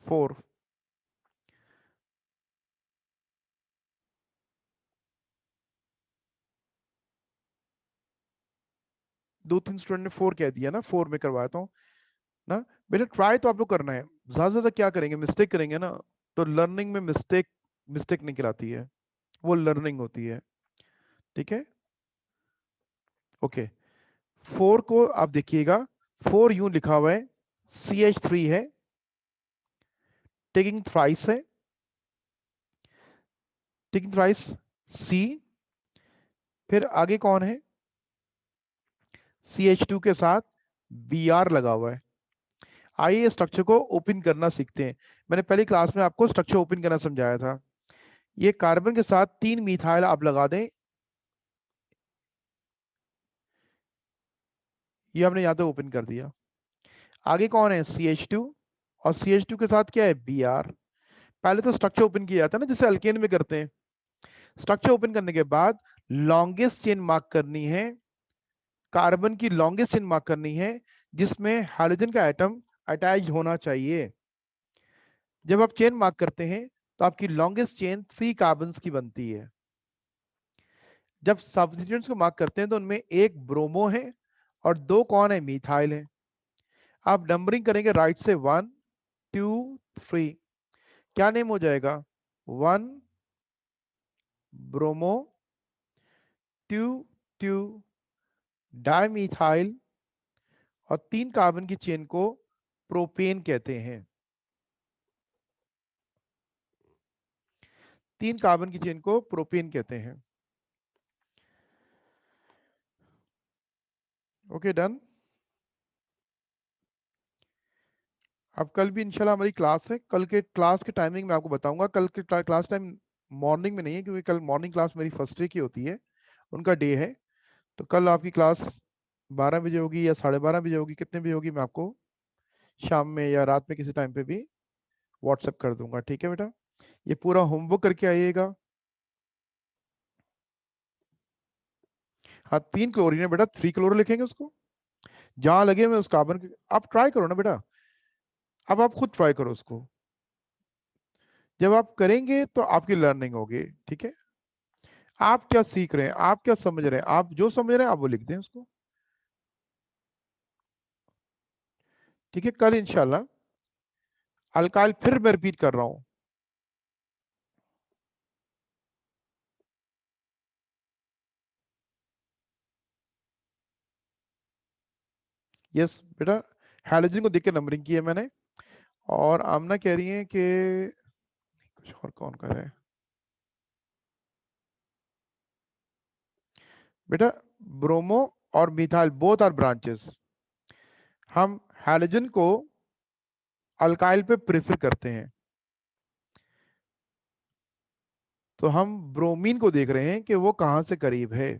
4। दो तीन स्टूडेंट ने 4 कह दिया ना, 4 में करवाता हूँ ना। बेटा ट्राई तो आप लोग करना है, ज्यादा से ज्यादा क्या करेंगे, मिस्टेक करेंगे ना, तो लर्निंग में मिस्टेक मिस्टेक नहीं कहलाती है, वो लर्निंग होती है। ठीक है, ओके। 4 को आप देखिएगा, 4 यूं लिखा हुआ है, CH3 है, टेकिंग थ्राइस है, टेकिंग थ्राइस C, फिर आगे कौन है, CH2 के साथ Br लगा हुआ है। आइए स्ट्रक्चर को ओपन करना सीखते हैं। मैंने पहली क्लास में आपको स्ट्रक्चर ओपन करना समझाया था। ये कार्बन के साथ 3 मिथाइल आप लगा दें, ये हमने यहां तक ओपन कर दिया। आगे कौन है, CH2, और CH2 के साथ क्या है, Br। पहले तो स्ट्रक्चर ओपन किया जाता है ना, जैसे अल्केन में करते हैं। स्ट्रक्चर ओपन करने के बाद लॉन्गेस्ट चेन मार्क करनी है, कार्बन की लॉन्गेस्ट चेन मार्क करनी है जिसमें हाइड्रोजन का एटम अटैच होना चाहिए। जब आप चेन मार्क करते हैं तो आपकी लॉन्गेस्ट चेन 3 कार्बन की बनती है। जब सब्स्टिट्यूएंट्स को मार्क करते हैं तो उनमें एक ब्रोमो है और 2 कौन है, मिथाइल है। आप नंबरिंग करेंगे राइट से 1 2 3, क्या नेम हो जाएगा, 1 ब्रोमो, 2 2 डाइमिथाइल, और 3 कार्बन की चेन को प्रोपेन कहते हैं। 3 कार्बन की चेन को प्रोपेन कहते हैं। Okay done. अब कल भी इंशाल्लाह हमारी क्लास है, कल के क्लास के टाइमिंग मैं आपको बताऊंगा। कल के क्लास टाइम मॉर्निंग में नहीं है, क्योंकि कल मॉर्निंग क्लास मेरी फर्स्ट डे की होती है, उनका डे है। तो कल आपकी क्लास 12 बजे होगी या 12:30 बजे होगी, कितने बजे होगी मैं आपको शाम में या रात में किसी टाइम पे भी व्हाट्सएप कर दूंगा। ठीक है बेटा, ये पूरा होमवर्क करके आइएगा। हाँ 3 क्लोरीन है बेटा, 3 क्लोरो लिखेंगे उसको, जहां लगे हुए उस कार्बन के। आप ट्राई करो ना बेटा, अब आप खुद ट्राई करो उसको। जब आप करेंगे तो आपकी लर्निंग होगी। ठीक है, आप क्या सीख रहे हैं, आप क्या समझ रहे हैं, आप जो समझ रहे हैं आप वो लिख दें उसको। ठीक है, कल इंशाल्लाह अल्काइल फिर मैं रिपीट कर रहा हूं। यस बेटा, हैलोजन को देख के नंबरिंग की है मैंने। और आमना कह रही है कि कुछ और कौन कर रहा है बेटा, ब्रोमो और मिथाइल बोथ आर ब्रांचेस। हम हैलोजन को अल्काइल पे प्रेफर करते हैं, तो हम ब्रोमीन को देख रहे हैं कि वो कहां से करीब है।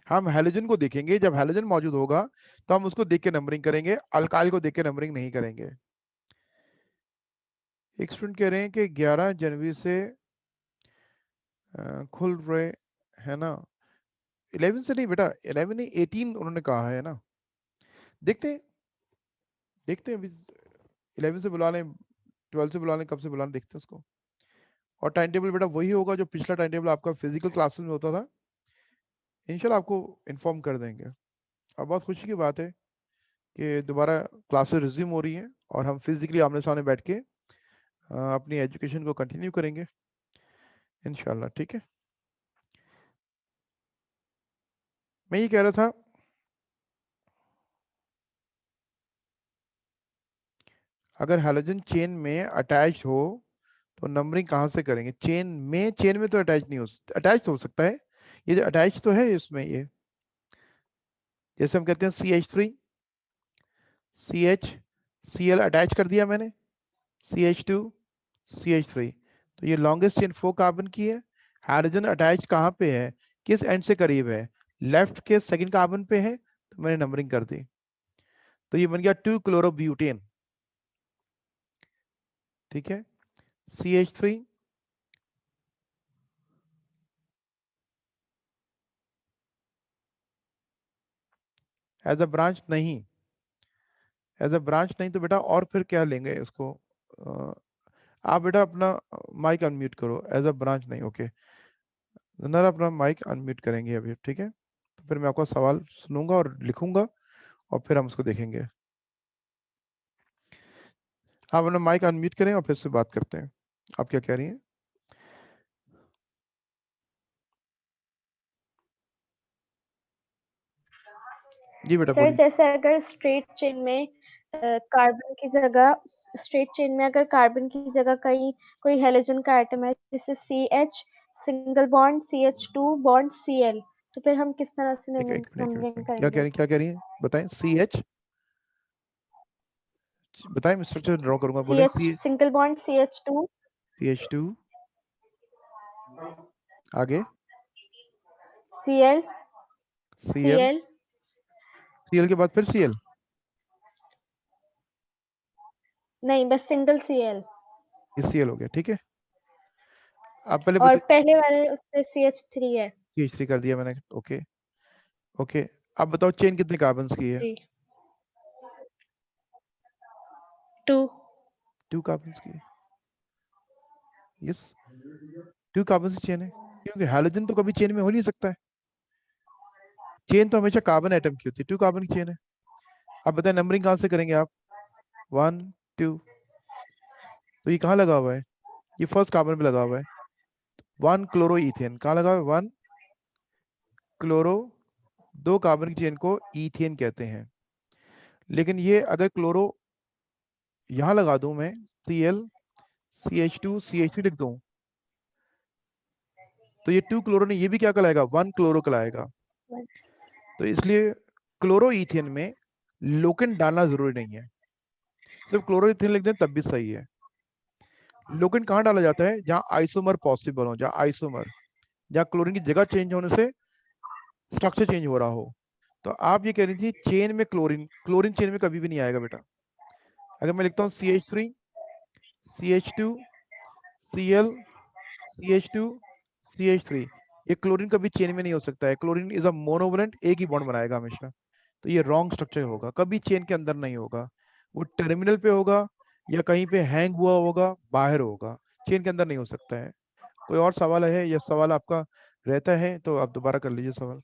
हम हैलोजन को देखेंगे, जब हैलोजन मौजूद होगा तो हम उसको देख के नंबरिंग करेंगे, अल्काइल को देख के नंबरिंग नहीं करेंगे। एक स्टूडेंट कह रहे हैं कि 11 जनवरी से खुल रहे है ना, 11 से नहीं बेटा, 11 नहीं 18 उन्होंने कहा है ना। देखते हैं, देखते हैं अभी, 11 से बुला लें, 12 से बुला लें, कब से बुला लें, देखते हैं उसको। और टाइम टेबल बेटा वही होगा जो पिछला टाइम टेबल आपका फिजिकल क्लासेस में होता था, इंशाल्लाह आपको इन्फॉर्म कर देंगे। अब बहुत खुशी की बात है कि दोबारा क्लासेस रिज्यूम हो रही हैं और हम फिजिकली आमने सामने बैठ के अपनी एजुकेशन को कंटिन्यू करेंगे इंशाल्लाह। ठीक है, मैं ये कह रहा था, अगर हैलोजन चेन में अटैच हो तो नंबरिंग कहाँ से करेंगे, चेन में तो अटैच नहीं हो, अटैच तो हो सकता है, ये अटैच तो है इसमें ये। जैसे हम कहते हैं CH3 CH, Cl अटैच कर दिया मैंने, CH2 CH3, तो ये लॉन्गेस्ट चेन 4 कार्बन की है। हाइड्रोजन अटैच कहाँ पे है, किस एंड से करीब है, लेफ्ट के सेकंड कार्बन पे है, तो मैंने नंबरिंग कर दी, तो ये बन गया 2 क्लोरोब्यूटेन। ठीक है, CH3 एज अ ब्रांच नहीं, एज अ ब्रांच नहीं तो बेटा और फिर क्या लेंगे उसको? आप बेटा अपना माइक अनम्यूट करो, एज अ ब्रांच नहीं। ओके, जरा अपना माइक अनम्यूट करेंगे अभी, ठीक है? तो फिर मैं आपका सवाल सुनूंगा और लिखूंगा और फिर हम उसको देखेंगे। आप अपना माइक अनम्यूट करें और फिर से बात करते हैं। आप क्या कह रही हैं? जी बेटा सर बोलिए। जैसे अगर स्ट्रेट चेन में कार्बन की जगह स्ट्रेट चेन में अगर कार्बन की जगह कहीं कोई हेलोजन का एटम है, जैसे CH single bond CH2 bond Cl, तो फिर हम किस तरह से एक एक मिनट नंबरिंग क्या कह करेंगे? रही, क्या कह रही हैं? बताएं। CH बताएं, मैं स्ट्रक्चर ड्रॉ करूंगा। बोले CH single bond CH2 CH2 आगे Cl Cl, Cl Cl के बाद फिर Cl। नहीं, बस सिंगल Cl। ये Cl हो गया, ठीक है। आप पहले और बताइए। पहले वाले उससे CH3 है। CH3 कर दिया मैंने। ओके ओके, अब बताओ चेन कितने कार्बन की है? 2। 2 कार्बन की है। यस, 2 कार्बन की चेन है, क्योंकि हैलोजन तो कभी चेन में हो नहीं सकता है। चेन तो हमेशा कार्बन एटम की होती है। 2 कार्बन की चेन है। अब बताएं नंबरिंग कहाँ से करेंगे आप? 1 2, तो ये कहाँ लगा हुआ है? ये फर्स्ट कार्बन पे लगा हुआ है। 1 क्लोरो इथेन कहाँ लगा हुआ है? 1 क्लोरो, 2 कार्बन की चेन को इथेन कहते हैं। लेकिन ये अगर क्लोरो यहाँ लगा दूं मैं, Cl CH2 CH3 लिख दूं, तो ये 2 क्लोरो ने ये भी क्या कहलाएगा? 1 क्लोरो कहलाएगा। तो इसलिए क्लोरो इथेन में लोकेन डालना जरूरी नहीं है, सिर्फ क्लोरो इथेन लिख दें तब भी सही है। लोकेन कहाँ डाला जाता है? जहाँ आइसोमर पॉसिबल हो, जहाँ आइसोमर, जहाँ क्लोरीन की जगह चेंज होने से स्ट्रक्चर चेंज हो रहा हो। तो आप ये कह रही थी चेन में क्लोरीन, क्लोरीन चेन में कभी भी नहीं आएगा बेटा। अगर मैं लिखता हूँ CH3 CH2 Cl CH2 CH3, ये क्लोरीन कभी चेन में नहीं हो सकता है। क्लोरीन इज अ मोनोवलेंट, एक ही बॉन्ड बनाएगा हमेशा। तो ये रॉन्ग स्ट्रक्चर होगा, कभी चेन के अंदर नहीं होगा। वो टर्मिनल पे होगा या कहीं पे हैंग हुआ होगा, बाहर होगा, चेन के अंदर नहीं हो सकता है। कोई और सवाल है? या सवाल आपका रहता है तो आप दोबारा कर लीजिए सवाल।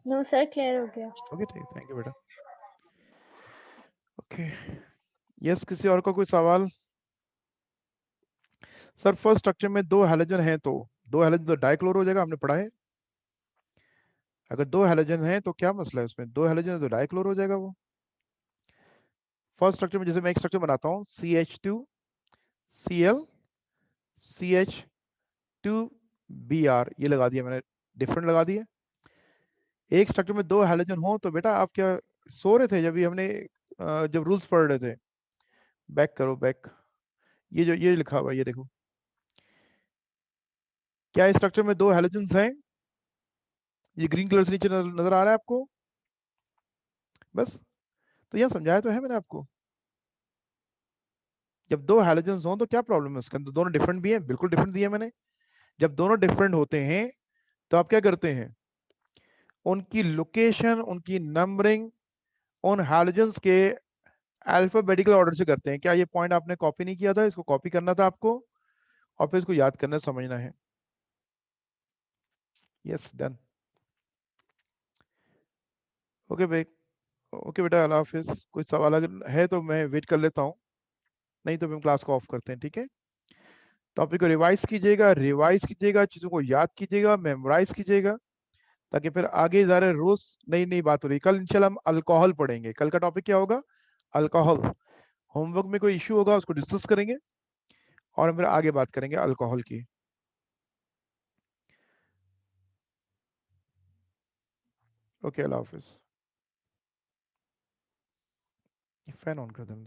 नो सर, क्लियर हो गया। ओके ठीक, थैंक यू बेटा। ओके, यस, किसी और का कोई सवाल? सर फर्स्ट स्ट्रक्चर में 2 हैलोजन है तो 2 हैलोजन तो डाइक्लोर हो जाएगा, हमने पढ़ा है। अगर 2 हैलोजन है तो क्या मसला है उसमें? 2 हैलोजन है तो डाइक्लोर हो जाएगा वो। फर्स्ट स्ट्रक्चर में जैसे मैं एक स्ट्रक्चर बनाता हूँ, CH2 Cl CH2 Br, ये लगा दिया मैंने, डिफरेंट लगा दिया। एक स्ट्रक्चर में 2 हैलोजन हो तो बेटा आप क्या सो रहे थे जब भी हमने जब रूल्स पढ़ रहे थे? बैक करो बैक, ये जो ये लिखा हुआ है ये देखो, क्या इस स्ट्रक्चर में 2 हैलोजन हैं? ये ग्रीन कलर से नीचे नजर आ रहा है आपको? बस, तो यह समझाया तो है मैंने आपको। जब 2 हैलोजन हो तो क्या प्रॉब्लम है उसके अंदर? दोनों डिफरेंट भी हैं, बिल्कुल डिफरेंट दिए मैंने। जब दोनों डिफरेंट होते हैं तो आप क्या करते हैं? उनकी लोकेशन, उनकी नंबरिंग उन हैलोजन्स के अल्फाबेटिकल ऑर्डर से करते हैं। क्या ये पॉइंट आपने कॉपी नहीं किया था? इसको कॉपी करना था आपको और फिर इसको याद करना, समझना है। Yes, done. ओके भाई, ओके बेटा, अल्लाह हाफिज। कोई सवाल अगर है तो मैं वेट कर लेता हूँ, नहीं तो हम क्लास को ऑफ करते हैं, ठीक है? टॉपिक को रिवाइज कीजिएगा, चीज़ों को याद कीजिएगा, मेमोराइज कीजिएगा, ताकि फिर आगे जा रहे रोज नई नई बात हो रही। कल इंशाल्लाह हम अल्कोहल पढ़ेंगे। कल का टॉपिक क्या होगा? अल्कोहल। होमवर्क में कोई इश्यू होगा उसको डिस्कस करेंगे और हम फिर आगे बात करेंगे अल्कोहल की। Okay, Allah Hafiz. Fan on कर देना।